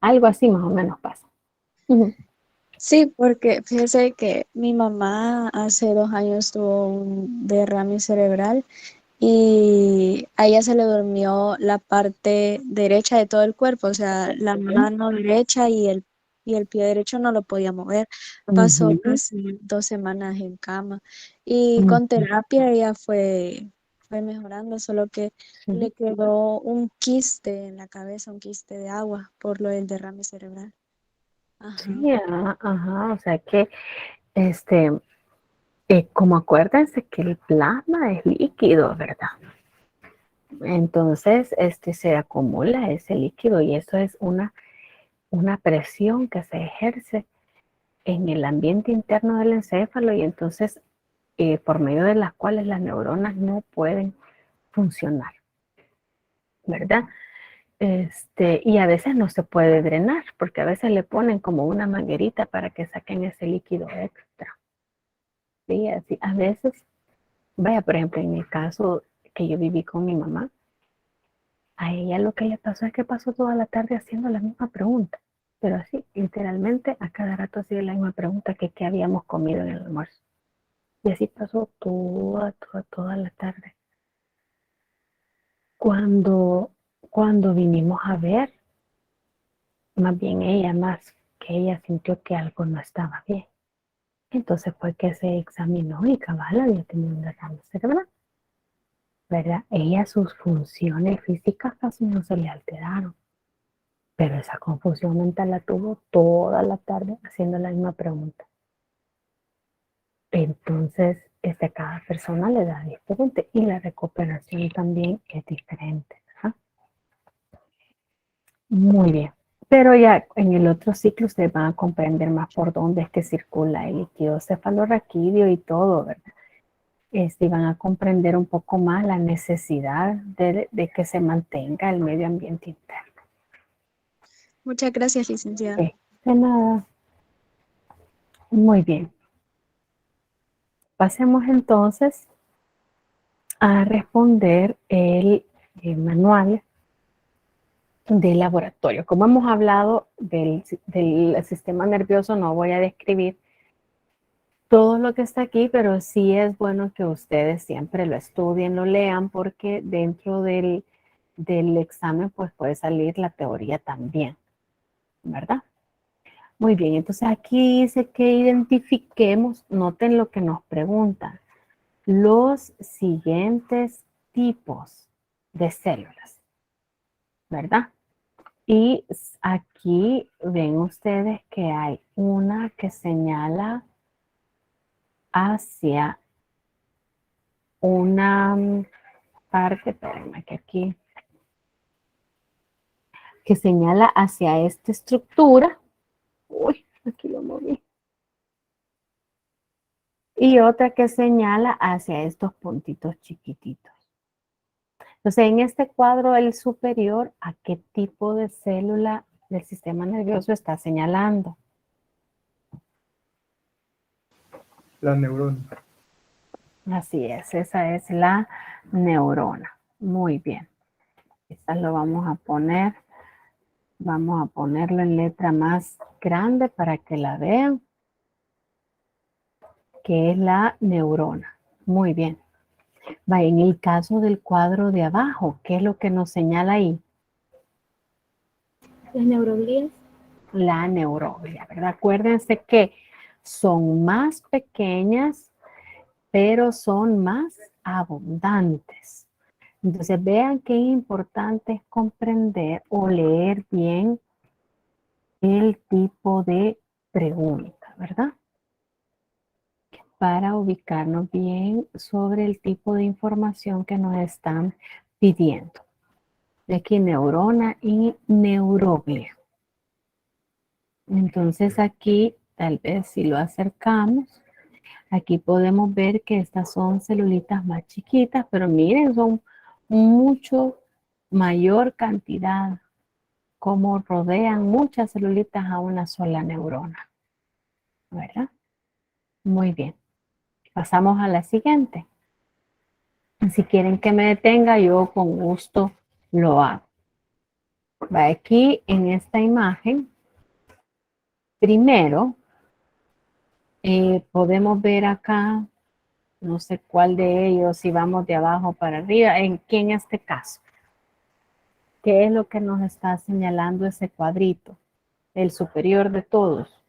Algo así más o menos pasa. Sí, porque fíjese que mi mamá hace 2 años tuvo un derrame cerebral y a ella se le durmió la parte derecha de todo el cuerpo, o sea, la mano derecha y el pie derecho no lo podía mover. Pasó casi 2 semanas en cama y con terapia ella fue mejorando, solo que le quedó un quiste en la cabeza, un quiste de agua por lo del derrame cerebral. Ajá. Sí, ajá, o sea que como acuérdense que el plasma es líquido, ¿verdad? Entonces, se acumula ese líquido y eso es una presión que se ejerce en el ambiente interno del encéfalo y entonces por medio de las cuales las neuronas no pueden funcionar, ¿verdad? Y a veces no se puede drenar porque a veces le ponen como una manguerita para que saquen ese líquido extra. Sí, así, a veces, vaya, por ejemplo, en el caso que yo viví con mi mamá, a ella lo que le pasó es que pasó toda la tarde haciendo la misma pregunta, pero así, literalmente, a cada rato hacía la misma pregunta que qué habíamos comido en el almuerzo. Y así pasó toda la tarde. Cuando vinimos a ver, más bien ella, más que ella sintió que algo no estaba bien. Entonces fue que se examinó y cabal había tenido un derrame cerebral, ¿verdad? Ella, sus funciones físicas casi no se le alteraron, pero esa confusión mental la tuvo toda la tarde haciendo la misma pregunta. Entonces, cada persona le da diferente y la recuperación también es diferente, ¿verdad? Muy bien. Pero ya en el otro ciclo ustedes van a comprender más por dónde es que circula el líquido cefalorraquídeo y todo, ¿verdad? Van a comprender un poco más la necesidad de que se mantenga el medio ambiente interno. Muchas gracias, licenciada. De nada. Muy bien. Pasemos entonces a responder el manual de laboratorio. Como hemos hablado del sistema nervioso, no voy a describir todo lo que está aquí, pero sí es bueno que ustedes siempre lo estudien, lo lean, porque dentro del examen pues puede salir la teoría también, ¿verdad? Muy bien, entonces aquí dice que identifiquemos, noten lo que nos preguntan, los siguientes tipos de células, ¿verdad? Y aquí ven ustedes que hay una que señala hacia una parte, espérenme que aquí, que señala hacia esta estructura. Uy, aquí lo moví. Y otra que señala hacia estos puntitos chiquititos. Entonces, en este cuadro, el superior, ¿a qué tipo de célula del sistema nervioso está señalando? La neurona. Así es, esa es la neurona. Muy bien. Esta lo vamos a ponerlo en letra más grande para que la vean, que es la neurona. Muy bien. Va, en el caso del cuadro de abajo, ¿qué es lo que nos señala ahí? Las neuroglías. La neuroglia, ¿verdad? Acuérdense que son más pequeñas, pero son más abundantes. Entonces, vean qué importante es comprender o leer bien el tipo de pregunta, ¿verdad? Para ubicarnos bien sobre el tipo de información que nos están pidiendo. De aquí neurona y neuroglia. Entonces aquí, tal vez si lo acercamos, aquí podemos ver que estas son celulitas más chiquitas, pero miren, son mucho mayor cantidad, como rodean muchas celulitas a una sola neurona, ¿verdad? Muy bien. Pasamos a la siguiente. Si quieren que me detenga, yo con gusto lo hago. Va aquí en esta imagen. Primero, podemos ver acá, no sé cuál de ellos, si vamos de abajo para arriba, en este caso. ¿Qué es lo que nos está señalando ese cuadrito? El superior de todos.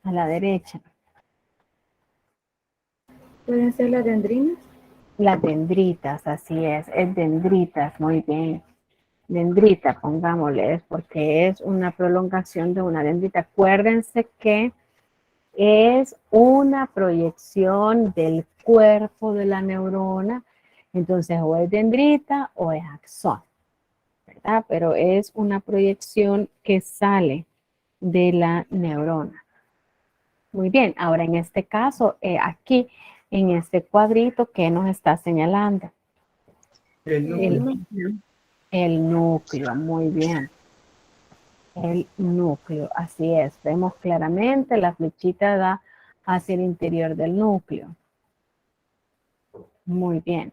A la derecha. ¿Pueden ser las dendrinas? Las dendritas, así es dendritas, muy bien. Dendrita, pongámosle, porque es una prolongación de una dendrita. Acuérdense que es una proyección del cuerpo de la neurona, entonces o es dendrita o es axón, ¿verdad? Pero es una proyección que sale de la neurona. Muy bien, ahora en este caso, aquí, en este cuadrito, ¿qué nos está señalando? El núcleo. El núcleo, muy bien. El núcleo, así es. Vemos claramente la flechita da hacia el interior del núcleo. Muy bien.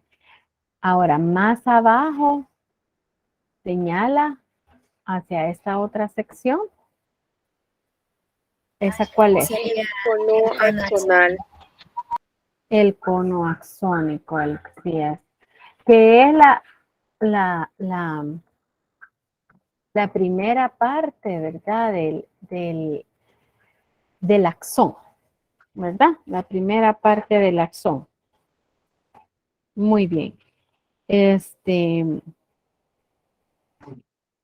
Ahora, más abajo, señala hacia esta otra sección. ¿Esa cuál es? Sería cono axonal. El cono axónico, sí es. Que es la primera parte, ¿verdad? Del axón, ¿verdad? La primera parte del axón. Muy bien.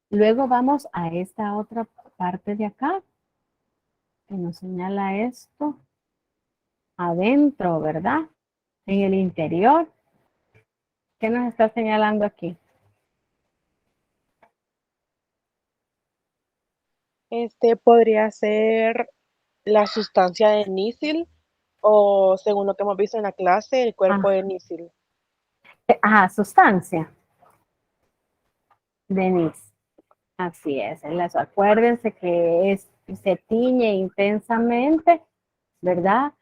Luego vamos a esta otra parte de acá, que nos señala esto. Adentro, ¿verdad? En el interior. ¿Qué nos está señalando aquí? Podría ser la sustancia de Níssil o, según lo que hemos visto en la clase, el cuerpo de Níssil. Sustancia. Denise. Así es. Acuérdense que se tiñe intensamente, ¿verdad?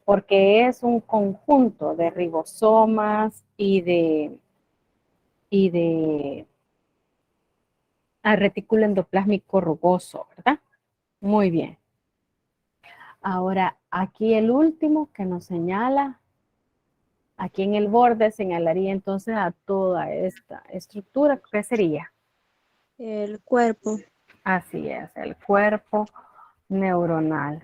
Porque es un conjunto de ribosomas y de retículo endoplásmico rugoso, ¿verdad? Muy bien. Ahora, aquí el último que nos señala, aquí en el borde señalaría entonces a toda esta estructura. ¿Qué sería? El cuerpo. Así es, el cuerpo neuronal.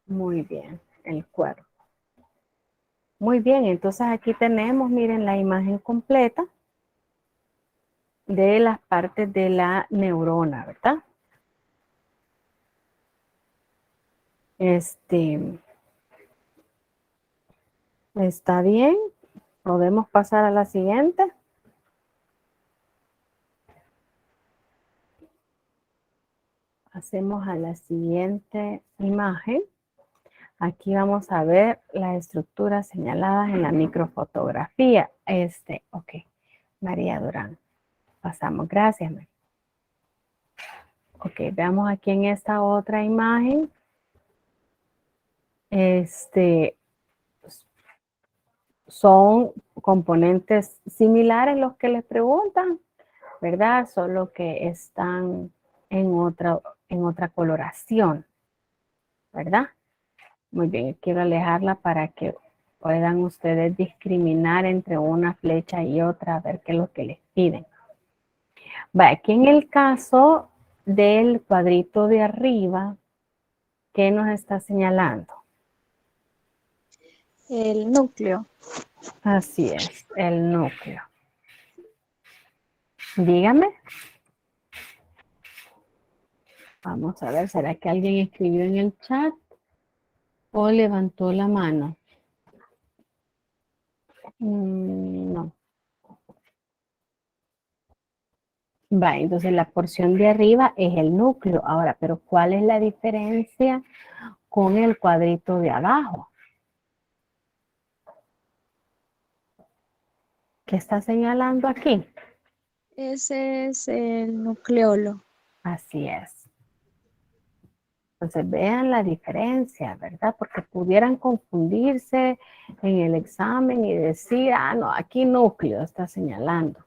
Muy bien, el cuerpo. Muy bien, entonces aquí tenemos, miren, la imagen completa de las partes de la neurona, ¿verdad? ¿Está bien? ¿Podemos pasar a la siguiente? Hacemos a la siguiente imagen. Aquí vamos a ver las estructuras señaladas en la microfotografía. Ok, María Durán. Pasamos, gracias, María. Ok, veamos aquí en esta otra imagen. son componentes similares los que les preguntan, ¿verdad? Solo que están en otra coloración, ¿verdad? Muy bien, quiero alejarla para que puedan ustedes discriminar entre una flecha y otra, a ver qué es lo que les piden. Va, aquí en el caso del cuadrito de arriba, ¿qué nos está señalando? El núcleo. Así es, el núcleo. Dígame. Vamos a ver, ¿será que alguien escribió en el chat o levantó la mano? No. Va, entonces la porción de arriba es el núcleo. Ahora, pero ¿cuál es la diferencia con el cuadrito de abajo? ¿Qué está señalando aquí? Ese es el nucleolo. Así es. Entonces vean la diferencia, ¿verdad? Porque pudieran confundirse en el examen y decir, ah, no, aquí núcleo está señalando,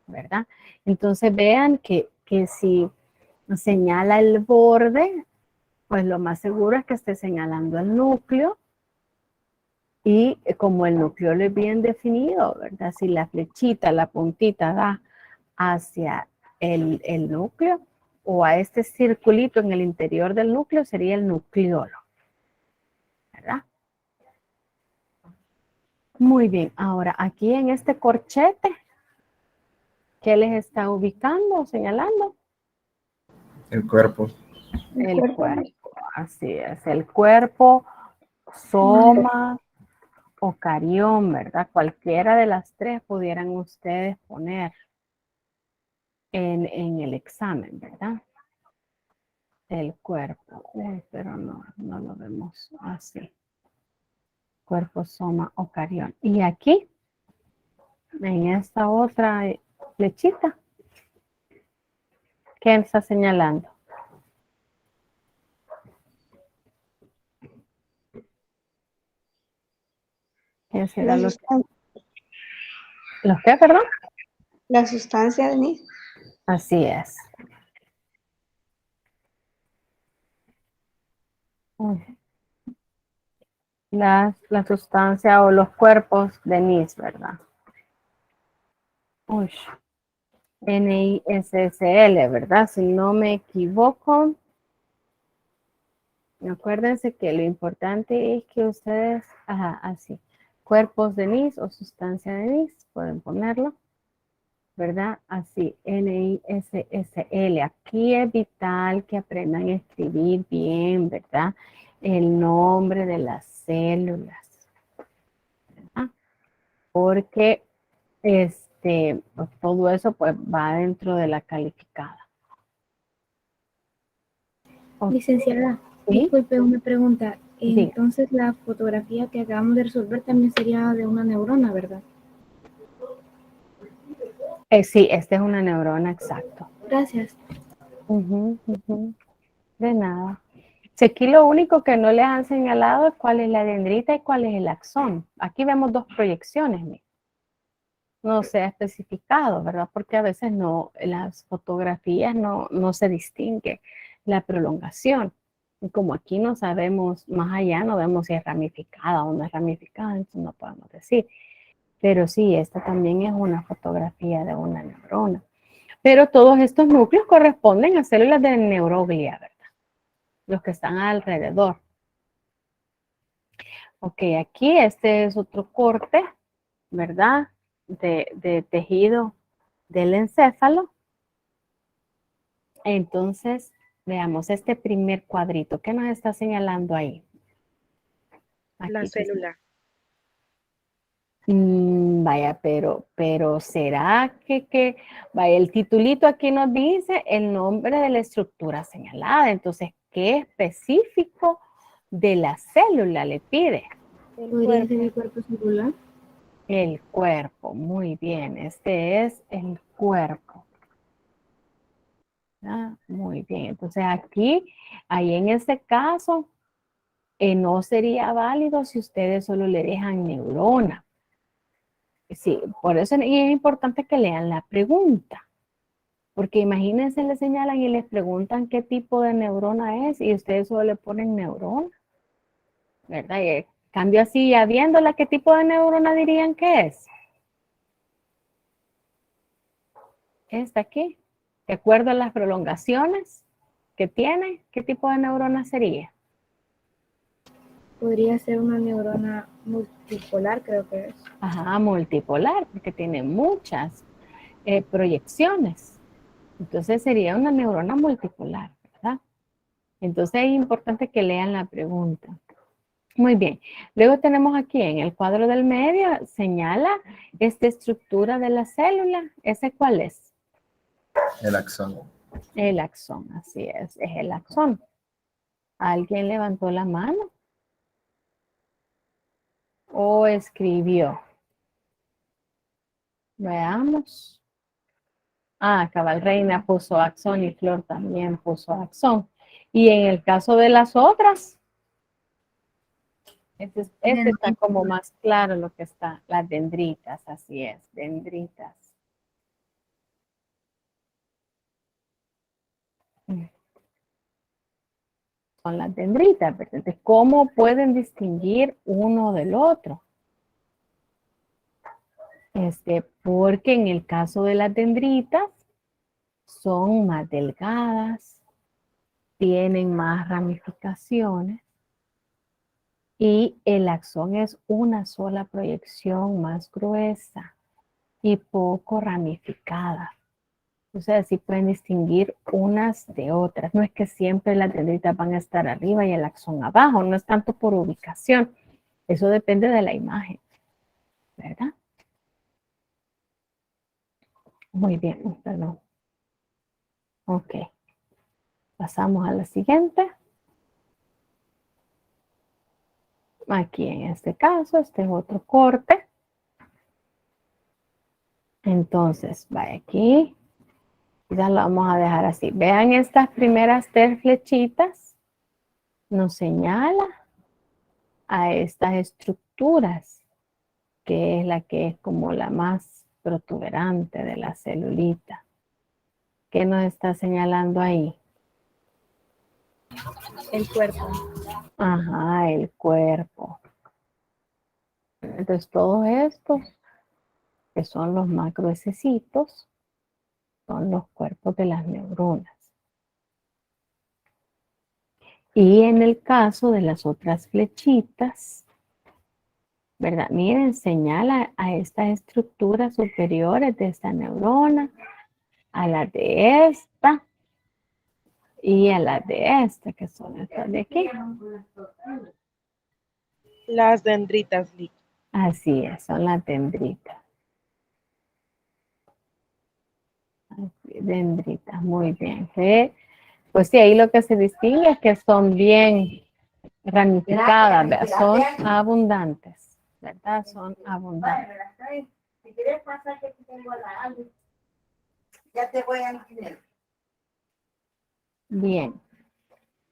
¿verdad? Entonces vean que si señala el borde, pues lo más seguro es que esté señalando el núcleo. Y como el núcleo es bien definido, ¿verdad? Si la flechita, la puntita da hacia el núcleo o a este circulito en el interior del núcleo, sería el nucleolo, ¿verdad? Muy bien, ahora aquí en este corchete, ¿qué les está ubicando o señalando? El cuerpo. El cuerpo, así es, el cuerpo, soma o carión, ¿verdad? Cualquiera de las tres pudieran ustedes poner en el examen, ¿verdad? El cuerpo. Uy, pero no lo vemos así. Cuerpo, soma o carión. Y aquí, en esta otra flechita, ¿qué está señalando? ¿Qué será La, los qué, perdón? la sustancia, Denise. Así es. Uy. La sustancia o los cuerpos de NIS, ¿verdad? Uy. NISSL, ¿verdad? Si no me equivoco. Acuérdense que lo importante es que ustedes, ajá, así, cuerpos de NIS o sustancia de NIS, pueden ponerlo, ¿verdad? Así, NISSL. Aquí es vital que aprendan a escribir bien, ¿verdad? El nombre de las células, ¿verdad? Porque pues, todo eso pues va dentro de la calificada. Licenciada, ¿Sí? disculpe una pregunta. Diga. Entonces la fotografía que acabamos de resolver también sería de una neurona, ¿verdad? Sí, esta es una neurona, exacto. Gracias. De nada. Si aquí lo único que no les han señalado es cuál es la dendrita y cuál es el axón. Aquí vemos dos proyecciones. No se ha especificado, ¿verdad? Porque a veces no, las fotografías no se distingue la prolongación. Y como aquí no sabemos más allá, no vemos si es ramificada o no es ramificada, entonces no podemos decir. Pero sí, esta también es una fotografía de una neurona. Pero todos estos núcleos corresponden a células de neuroglia, ¿verdad? Los que están alrededor. Ok, aquí este es otro corte, ¿verdad? De tejido del encéfalo. Entonces, veamos este primer cuadrito. ¿Qué nos está señalando ahí? Aquí, La célula. Vaya, pero ¿será vaya, el titulito aquí nos dice el nombre de la estructura señalada? Entonces, ¿qué específico de la célula le pide? ¿Podría ser el cuerpo celular? El cuerpo, muy bien. Este es el cuerpo. Ah, muy bien. Entonces aquí, ahí en este caso, no sería válido si ustedes solo le dejan neurona. Sí, por eso y es importante que lean la pregunta. Porque imagínense, le señalan y les preguntan qué tipo de neurona es y ustedes solo le ponen neurona, ¿verdad? Y en cambio así, ya viéndola, ¿qué tipo de neurona dirían que es? Esta aquí, de acuerdo a las prolongaciones que tiene, ¿qué tipo de neurona sería? Podría ser una neurona multipolar, creo que es. Ajá, multipolar, porque tiene muchas proyecciones. Entonces sería una neurona multipolar, ¿verdad? Entonces es importante que lean la pregunta. Muy bien. Luego tenemos aquí en el cuadro del medio, señala esta estructura de la célula. ¿Ese cuál es? El axón. El axón, así es el axón. ¿Alguien levantó la mano? ¿O escribió? Veamos. Ah, Cabal Reina puso axón y Flor también puso axón. Y en el caso de las otras, este está como más claro lo que está, las dendritas, así es, dendritas. Son las dendritas, ¿verdad? Entonces, ¿cómo pueden distinguir uno del otro? Porque en el caso de las dendritas, son más delgadas, tienen más ramificaciones y el axón es una sola proyección más gruesa y poco ramificada. O sea, sí pueden distinguir unas de otras. No es que siempre las dendritas van a estar arriba y el axón abajo, no es tanto por ubicación. Eso depende de la imagen, ¿verdad? Muy bien, perdón. Ok. Pasamos a la siguiente. Aquí en este caso, este es otro corte. Entonces, va aquí. Ya lo vamos a dejar así. Vean estas primeras 3 flechitas. Nos señala a estas estructuras, que es la que es como la más protuberante de la celulita. ¿Qué nos está señalando ahí? El cuerpo. Ajá, el cuerpo. Entonces, todos estos, que son los más gruesecitos, son los cuerpos de las neuronas. Y en el caso de las otras flechitas, ¿verdad? Miren, señala a estas estructuras superiores de esta neurona, a las de esta y a las de esta, que son estas de aquí. Las dendritas, Lick. Así es, son las dendritas. Dendritas, muy bien. ¿Sí? Pues sí, ahí lo que se distingue es que son bien ramificadas, ¿verdad? Son abundantes, ¿verdad? Son abundantes. Si quieres pasar que tengo a la Alice, ya te voy a enseñar. Bien.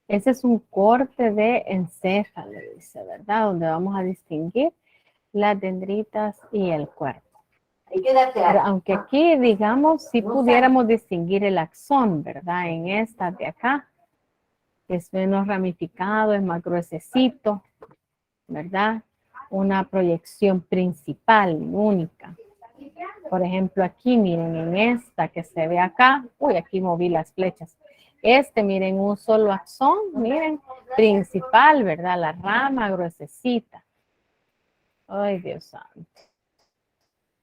Ese es un corte de encéfalo, dice, ¿verdad? Donde vamos a distinguir las dendritas y el cuerpo. Pero aunque aquí, digamos, si pudiéramos distinguir el axón, ¿verdad? En esta de acá, que es menos ramificado, es más gruesecito, ¿verdad? Una proyección principal, única. Por ejemplo, aquí, miren, en esta que se ve acá, uy, aquí moví las flechas. Miren, un solo axón, miren, principal, ¿verdad? La rama gruesecita. Ay, Dios santo.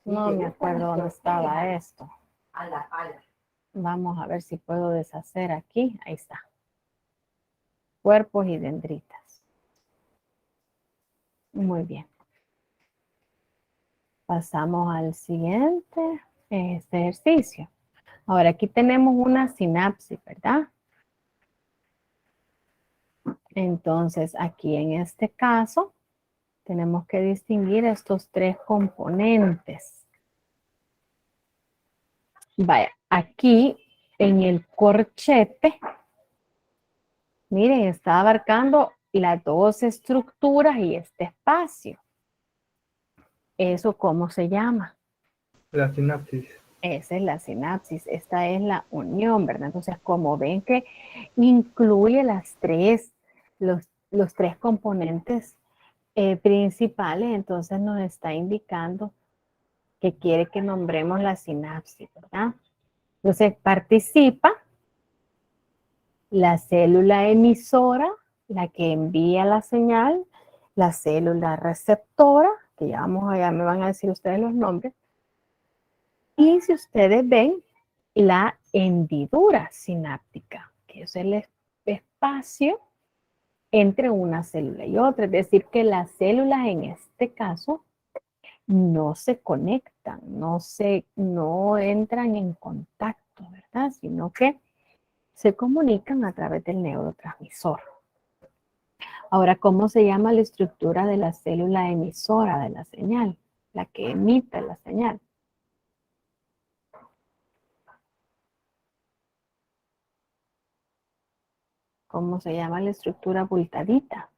No me acuerdo dónde estaba esto. Vamos a ver si puedo deshacer aquí. Ahí está. Cuerpos y dendritas. Muy bien. Pasamos al siguiente ejercicio. Ahora aquí tenemos una sinapsis, ¿verdad? Entonces aquí en este caso tenemos que distinguir estos 3 componentes. Vaya, aquí en el corchete, miren, está abarcando las 2 estructuras y este espacio. ¿Eso cómo se llama? La sinapsis. Esa es la sinapsis, esta es la unión, ¿verdad? Entonces, como ven que incluye los tres componentes principales, entonces nos está indicando que quiere que nombremos la sinapsis, ¿verdad? Entonces, participa la célula emisora, la que envía la señal, la célula receptora, que ya me van a decir ustedes los nombres, y si ustedes ven, la hendidura sináptica, que es el espacio entre una célula y otra. Es decir, que las células en este caso no se conectan, no entran en contacto, ¿verdad? Sino que se comunican a través del neurotransmisor. Ahora, ¿cómo se llama la estructura de la célula emisora de la señal? La que emite la señal. ¿Cómo se llama la estructura abultadita?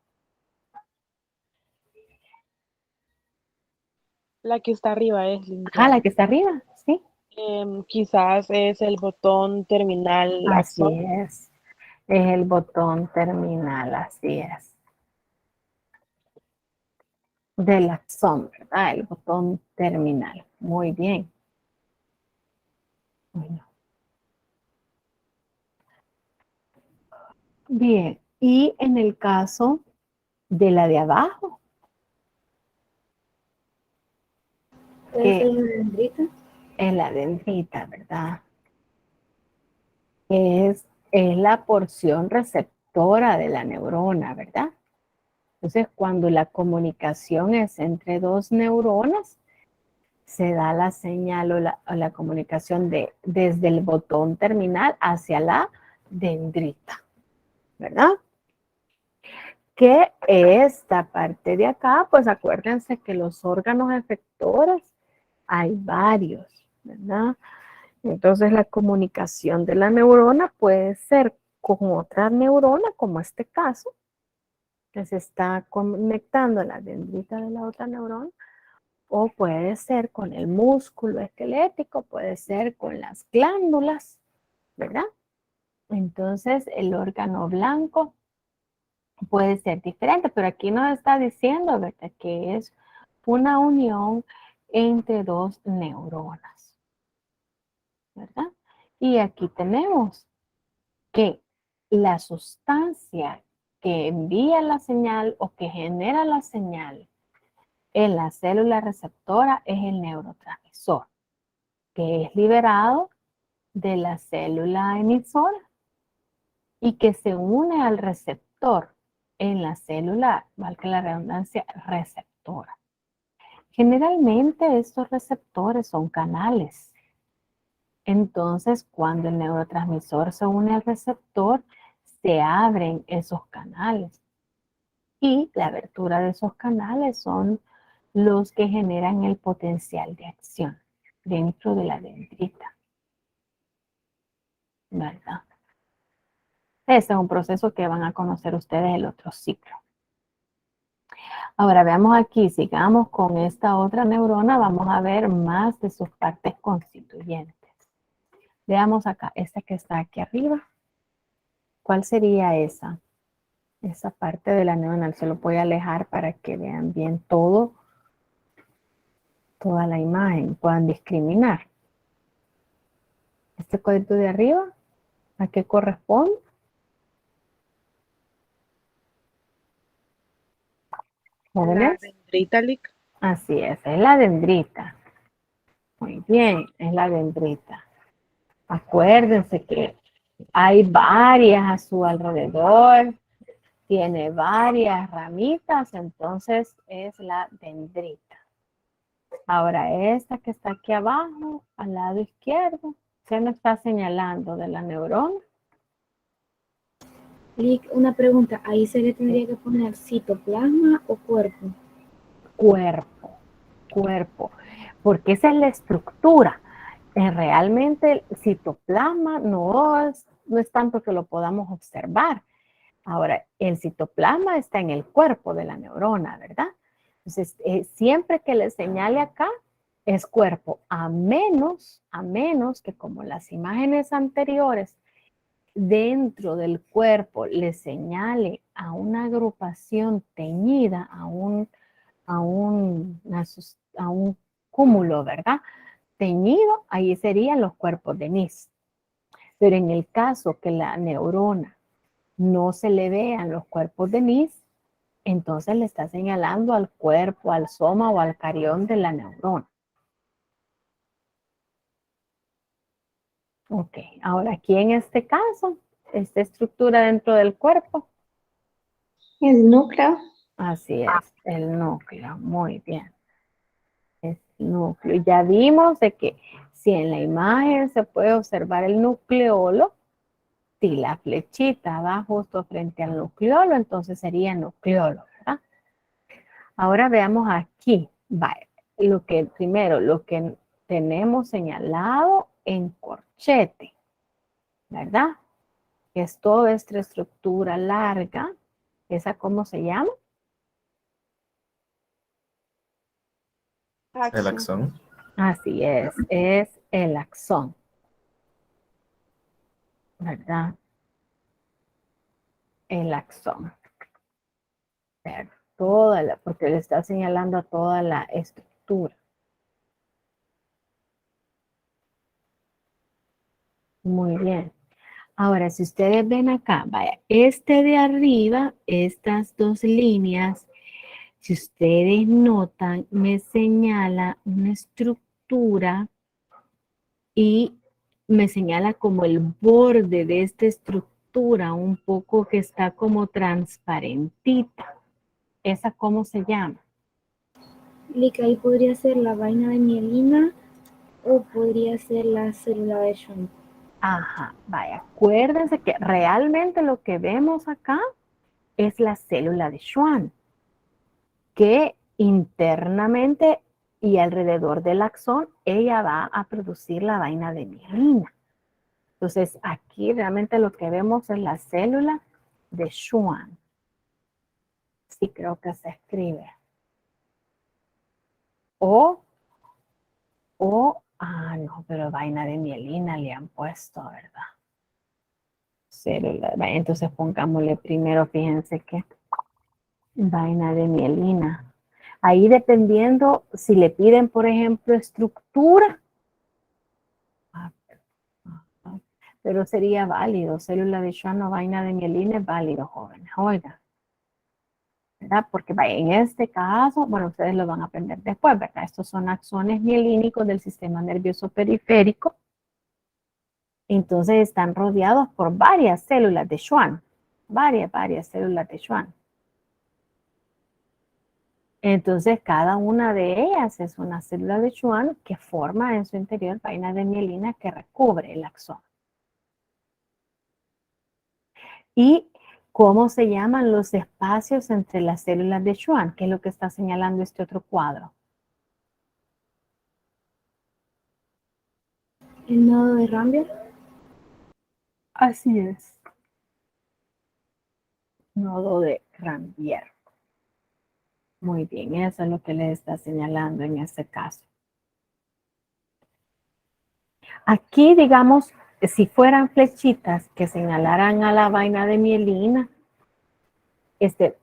La que está arriba es Ah, la que está arriba, sí. quizás es el botón terminal Así axón. es el botón terminal, así es. Del axón, ¿verdad? El botón terminal. Muy bien. Bueno. Bien, y en el caso de la de abajo, ¿Puede ser que la dendrita? es la dendrita, ¿verdad? Es la porción receptora de la neurona, ¿verdad? Entonces, cuando la comunicación es entre dos neuronas, se da la señal o la comunicación desde el botón terminal hacia la dendrita, ¿verdad? Que esta parte de acá, pues acuérdense que los órganos efectores hay varios, ¿verdad? Entonces la comunicación de la neurona puede ser con otra neurona, como este caso, que se está conectando a la dendrita de la otra neurona, o puede ser con el músculo esquelético, puede ser con las glándulas, ¿verdad? Entonces el órgano blanco puede ser diferente, pero aquí nos está diciendo, ¿verdad?, que es una unión entre dos neuronas, ¿verdad? Y aquí tenemos que la sustancia que envía la señal o que genera la señal en la célula receptora es el neurotransmisor, que es liberado de la célula emisora y que se une al receptor en la célula, valga la redundancia, receptora. Generalmente estos receptores son canales. Entonces, cuando el neurotransmisor se une al receptor, se abren esos canales. Y la abertura de esos canales son los que generan el potencial de acción dentro de la dendrita, ¿verdad? Ese es un proceso que van a conocer ustedes el otro ciclo. Ahora veamos aquí, sigamos con esta otra neurona, vamos a ver más de sus partes constituyentes. Veamos acá, esta que está aquí arriba. ¿Cuál sería esa? Esa parte de la neurona, se lo voy a alejar para que vean bien toda la imagen, puedan discriminar. Este cuadrito de arriba, ¿a qué corresponde? La ¿Jóvenes? dendrita, Lick. Así es la dendrita. Muy bien, es la dendrita. Acuérdense que hay varias a su alrededor, tiene varias ramitas, entonces es la dendrita. Ahora esta que está aquí abajo, al lado izquierdo, se nos está señalando de la neurona. Lick, una pregunta, ahí se le tendría que poner citoplasma o cuerpo. Cuerpo, porque esa es la estructura. Realmente el citoplasma no es tanto que lo podamos observar. Ahora, el citoplasma está en el cuerpo de la neurona, ¿verdad? Entonces, siempre que le señale acá, es cuerpo, a menos que como las imágenes anteriores, dentro del cuerpo le señale a una agrupación teñida, a un cúmulo, ¿verdad? Teñido, ahí serían los cuerpos de Nis. Pero en el caso que la neurona no se le vean los cuerpos de Nis, entonces le está señalando al cuerpo, al soma o al carión de la neurona. Ok, ahora aquí en este caso, esta estructura dentro del cuerpo. El núcleo. Así es, el núcleo, muy bien. Es el núcleo. Ya vimos de que si en la imagen se puede observar el nucleolo, si la flechita va justo frente al nucleolo, entonces sería nucleolo, ¿verdad? Ahora veamos aquí, vale, lo que tenemos señalado en corchete, ¿verdad? Es toda esta estructura larga. ¿Esa cómo se llama? El axón. Así es el axón, ¿verdad? El axón. Porque le está señalando a toda la estructura. Muy bien. Ahora, si ustedes ven acá, vaya, este de arriba, estas dos líneas, si ustedes notan, me señala una estructura y me señala como el borde de esta estructura, un poco que está como transparentita. ¿Esa cómo se llama? Lica, ahí podría ser la vaina de mielina o podría ser la célula de Schwann. Ajá, vaya, acuérdense que realmente lo que vemos acá es la célula de Schwann, que internamente y alrededor del axón, ella va a producir la vaina de mielina. Entonces, aquí realmente lo que vemos es la célula de Schwann. Sí, creo que se escribe. No, pero vaina de mielina le han puesto, ¿verdad? Célula, entonces pongámosle primero, fíjense que vaina de mielina. Ahí dependiendo si le piden, por ejemplo, estructura, pero sería válido. Célula de Schwann o vaina de mielina es válido, jóvenes. Oigan, ¿verdad? Porque en este caso, bueno, ustedes lo van a aprender después, ¿verdad? Estos son axones mielínicos del sistema nervioso periférico. Entonces están rodeados por varias células de Schwann. Varias células de Schwann. Entonces, cada una de ellas es una célula de Schwann que forma en su interior vaina de mielina que recubre el axón. ¿Y cómo se llaman los espacios entre las células de Schwann? ¿Qué es lo que está señalando este otro cuadro? ¿El nodo de Ramberg? Así es. Nodo de Ramberg. Muy bien, eso es lo que le está señalando en este caso. Aquí, digamos, si fueran flechitas que señalaran a la vaina de mielina,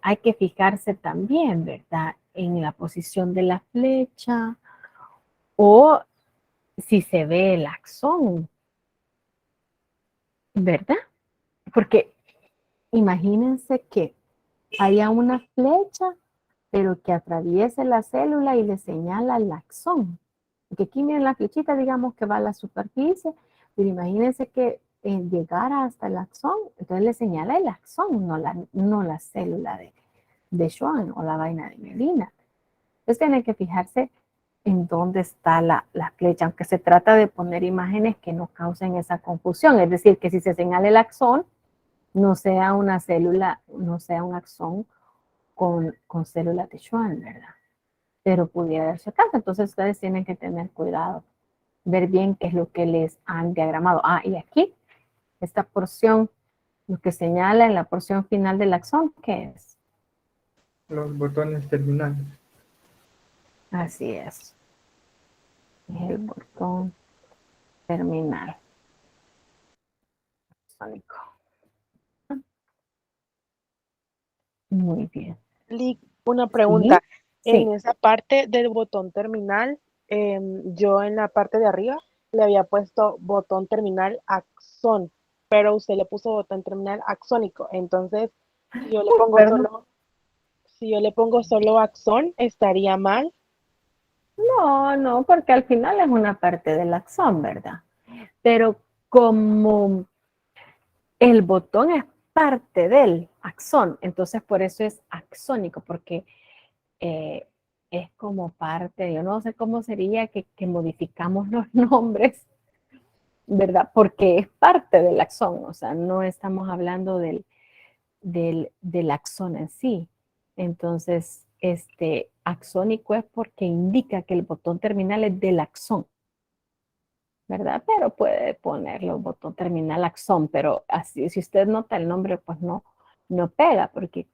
hay que fijarse también, ¿verdad? En la posición de la flecha o si se ve el axón, ¿verdad? Porque imagínense que haya una flecha, pero que atraviese la célula y le señala el axón. Porque aquí miren la flechita, digamos que va a la superficie, pero imagínense que llegara hasta el axón, entonces le señala el axón, no la célula de Schwann o la vaina de mielina. Entonces tienen que fijarse en dónde está la flecha, aunque se trata de poner imágenes que no causen esa confusión. Es decir, que si se señala el axón, no sea una célula, no sea un axón con células de Schwann, ¿verdad? Pero pudiera darse caso. Entonces ustedes tienen que tener cuidado, ver bien qué es lo que les han diagramado. Y aquí, esta porción, lo que señala en la porción final del axón, ¿qué es? Los botones terminales. Así es el botón terminal axónico. Muy bien. Lick, una pregunta. Sí, En sí. esa parte del botón terminal, yo en la parte de arriba le había puesto botón terminal axón, pero usted le puso botón terminal axónico. Entonces, si yo le pongo Perdón. solo, si yo le pongo solo axón, estaría mal. No, no, porque al final es una parte del axón, ¿verdad? Pero como el botón es parte del axón, entonces por eso es axónico, porque eh, es como parte, yo no sé cómo sería que modificamos los nombres, ¿verdad? Porque es parte del axón, o sea, no estamos hablando del axón en sí. Entonces, axónico es porque indica que el botón terminal es del axón, ¿verdad? Pero puede ponerlo botón terminal axón, pero así, si usted nota el nombre, pues no pega, porque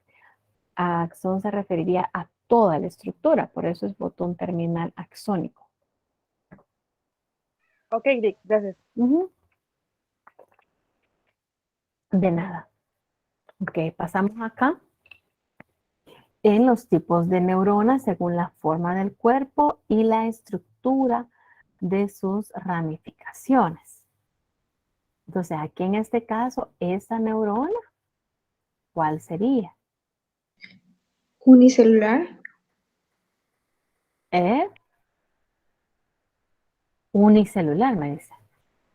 axón se referiría a toda la estructura, por eso es botón terminal axónico. Ok, Lick, gracias. Ujú. De nada. Ok, pasamos acá en los tipos de neuronas según la forma del cuerpo y la estructura de sus ramificaciones. Entonces, aquí en este caso, esa neurona, ¿cuál sería? Unicelular. Es unicelular, me dice.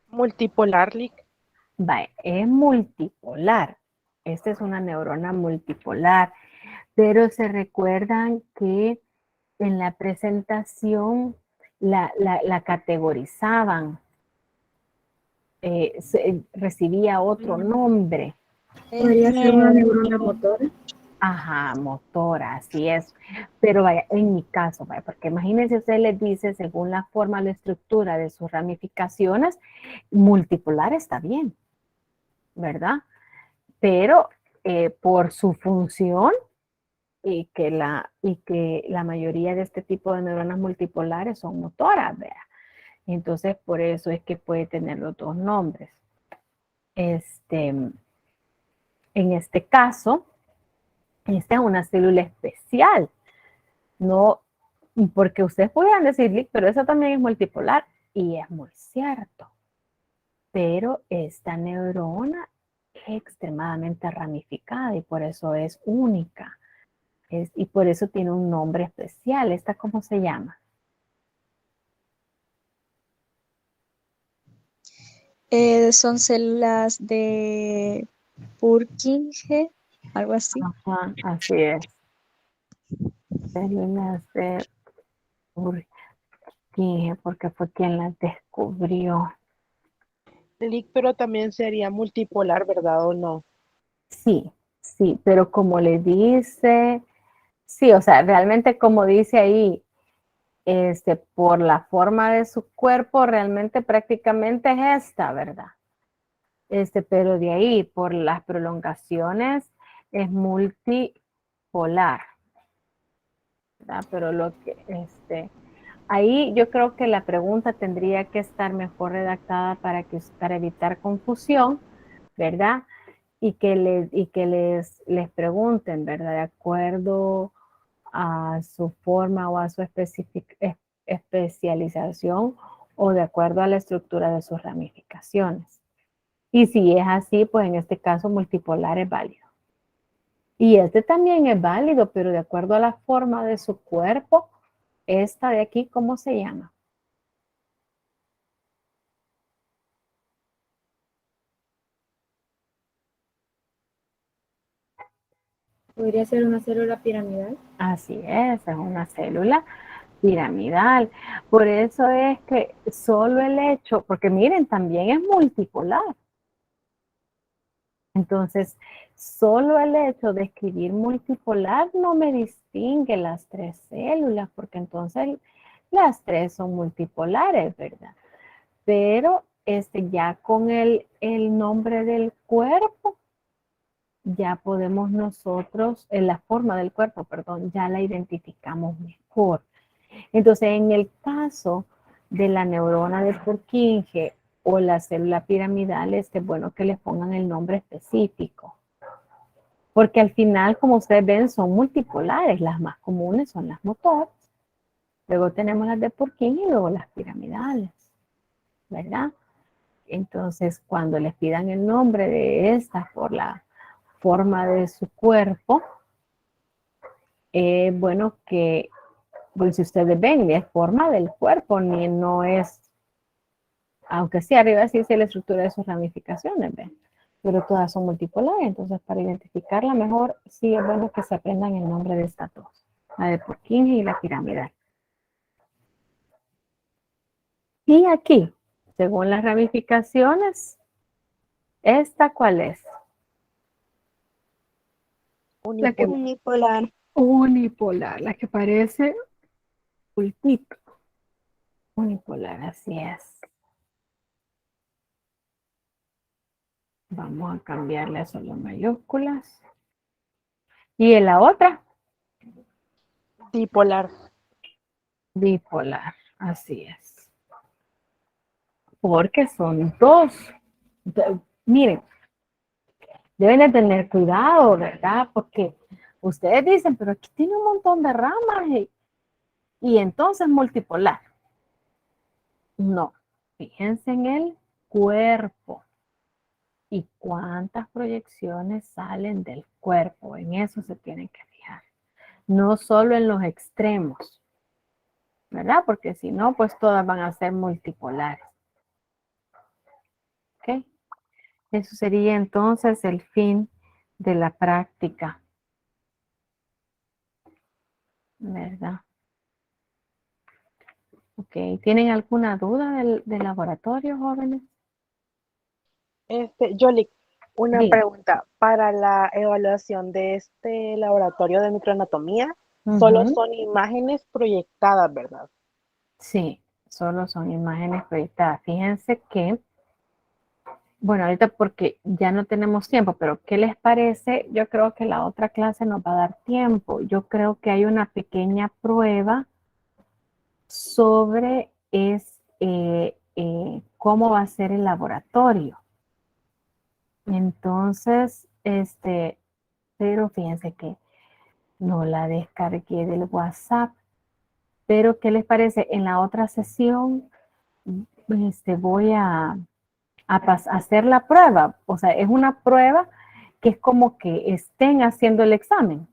Multipolar, Lick. Vaya, es multipolar. Esta es una neurona multipolar, pero se recuerdan que en la presentación la categorizaban, recibía otro nombre. ¿Podría ser una neurona motora? Ajá, motora, así es. Pero vaya, en mi caso, vaya, porque imagínense, usted les dice, según la forma o la estructura de sus ramificaciones, multipolar está bien, ¿verdad? Pero por su función y que la mayoría de este tipo de neuronas multipolares son motoras, ¿vea? Entonces, por eso es que puede tener los dos nombres. En este caso, esta es una célula especial, no, porque ustedes podrían decir, pero esa también es multipolar, y es muy cierto, pero esta neurona es extremadamente ramificada y por eso es única, y por eso tiene un nombre especial. ¿Esta cómo se llama? Son células de Purkinje, algo así. Ajá, así es. Células de Purkinje, porque fue quien las descubrió. Lick, pero también sería multipolar, ¿verdad o no? Sí, sí, pero como le dice, sí, o sea, realmente como dice ahí, por la forma de su cuerpo, realmente prácticamente es esta, ¿verdad? Pero de ahí, por las prolongaciones, es multipolar, ¿verdad? Pero ahí yo creo que la pregunta tendría que estar mejor redactada para evitar confusión, ¿verdad? Y que les pregunten, ¿verdad? De acuerdo a su forma o a su especialización o de acuerdo a la estructura de sus ramificaciones. Y si es así, pues en este caso multipolar es válido. Y este también es válido, pero de acuerdo a la forma de su cuerpo, esta de aquí, ¿cómo se llama? ¿Podría ser una célula piramidal? Así es una célula piramidal. Por eso es que solo el hecho, porque miren, también es multipolar. Entonces, solo el hecho de escribir multipolar no me distingue las tres células, porque entonces las tres son multipolares, ¿verdad? Pero ya con el nombre del cuerpo, ya podemos nosotros, en la forma del cuerpo, perdón, ya la identificamos mejor. Entonces, en el caso de la neurona de Purkinje o la célula piramidal, es bueno que les pongan el nombre específico. Porque al final, como ustedes ven, son multipolares. Las más comunes son las motores. Luego tenemos las de Purkinje y luego las piramidales, ¿verdad? Entonces, cuando les pidan el nombre de estas por la forma de su cuerpo, bueno que, pues si ustedes ven, es forma del cuerpo, ni no es, aunque sí arriba sí dice la estructura de sus ramificaciones, ¿ven? Pero todas son multipolares, entonces para identificarla mejor, sí es bueno que se aprendan el nombre de estas dos, la de Purkinje y la piramidal. Y aquí, según las ramificaciones, ¿esta cuál es? La que Unipolar. unipolar, la que parece pulpito. Unipolar, así es. Vamos a cambiarle a solo mayúsculas. ¿Y en la otra? Dipolar. Bipolar, así es. Porque son dos. Miren, deben de tener cuidado, ¿verdad? Porque ustedes dicen, pero aquí tiene un montón de ramas y entonces multipolar. No, fíjense en el cuerpo y cuántas proyecciones salen del cuerpo. En eso se tienen que fijar. No solo en los extremos, ¿verdad? Porque si no, pues todas van a ser multipolares. ¿Ok? Eso sería entonces el fin de la práctica, ¿verdad? Ok, ¿tienen alguna duda del laboratorio, jóvenes? Yoli, una Bien. pregunta. Para la evaluación de este laboratorio de microanatomía, solo son imágenes proyectadas, ¿verdad? Sí, solo son imágenes proyectadas. Fíjense que, bueno, ahorita porque ya no tenemos tiempo, pero ¿qué les parece? Yo creo que la otra clase nos va a dar tiempo. Yo creo que hay una pequeña prueba sobre cómo va a ser el laboratorio. Entonces, pero fíjense que no la descargué del WhatsApp. Pero, ¿qué les parece? En la otra sesión, voy a hacer la prueba. O sea, es una prueba que es como que estén haciendo el examen.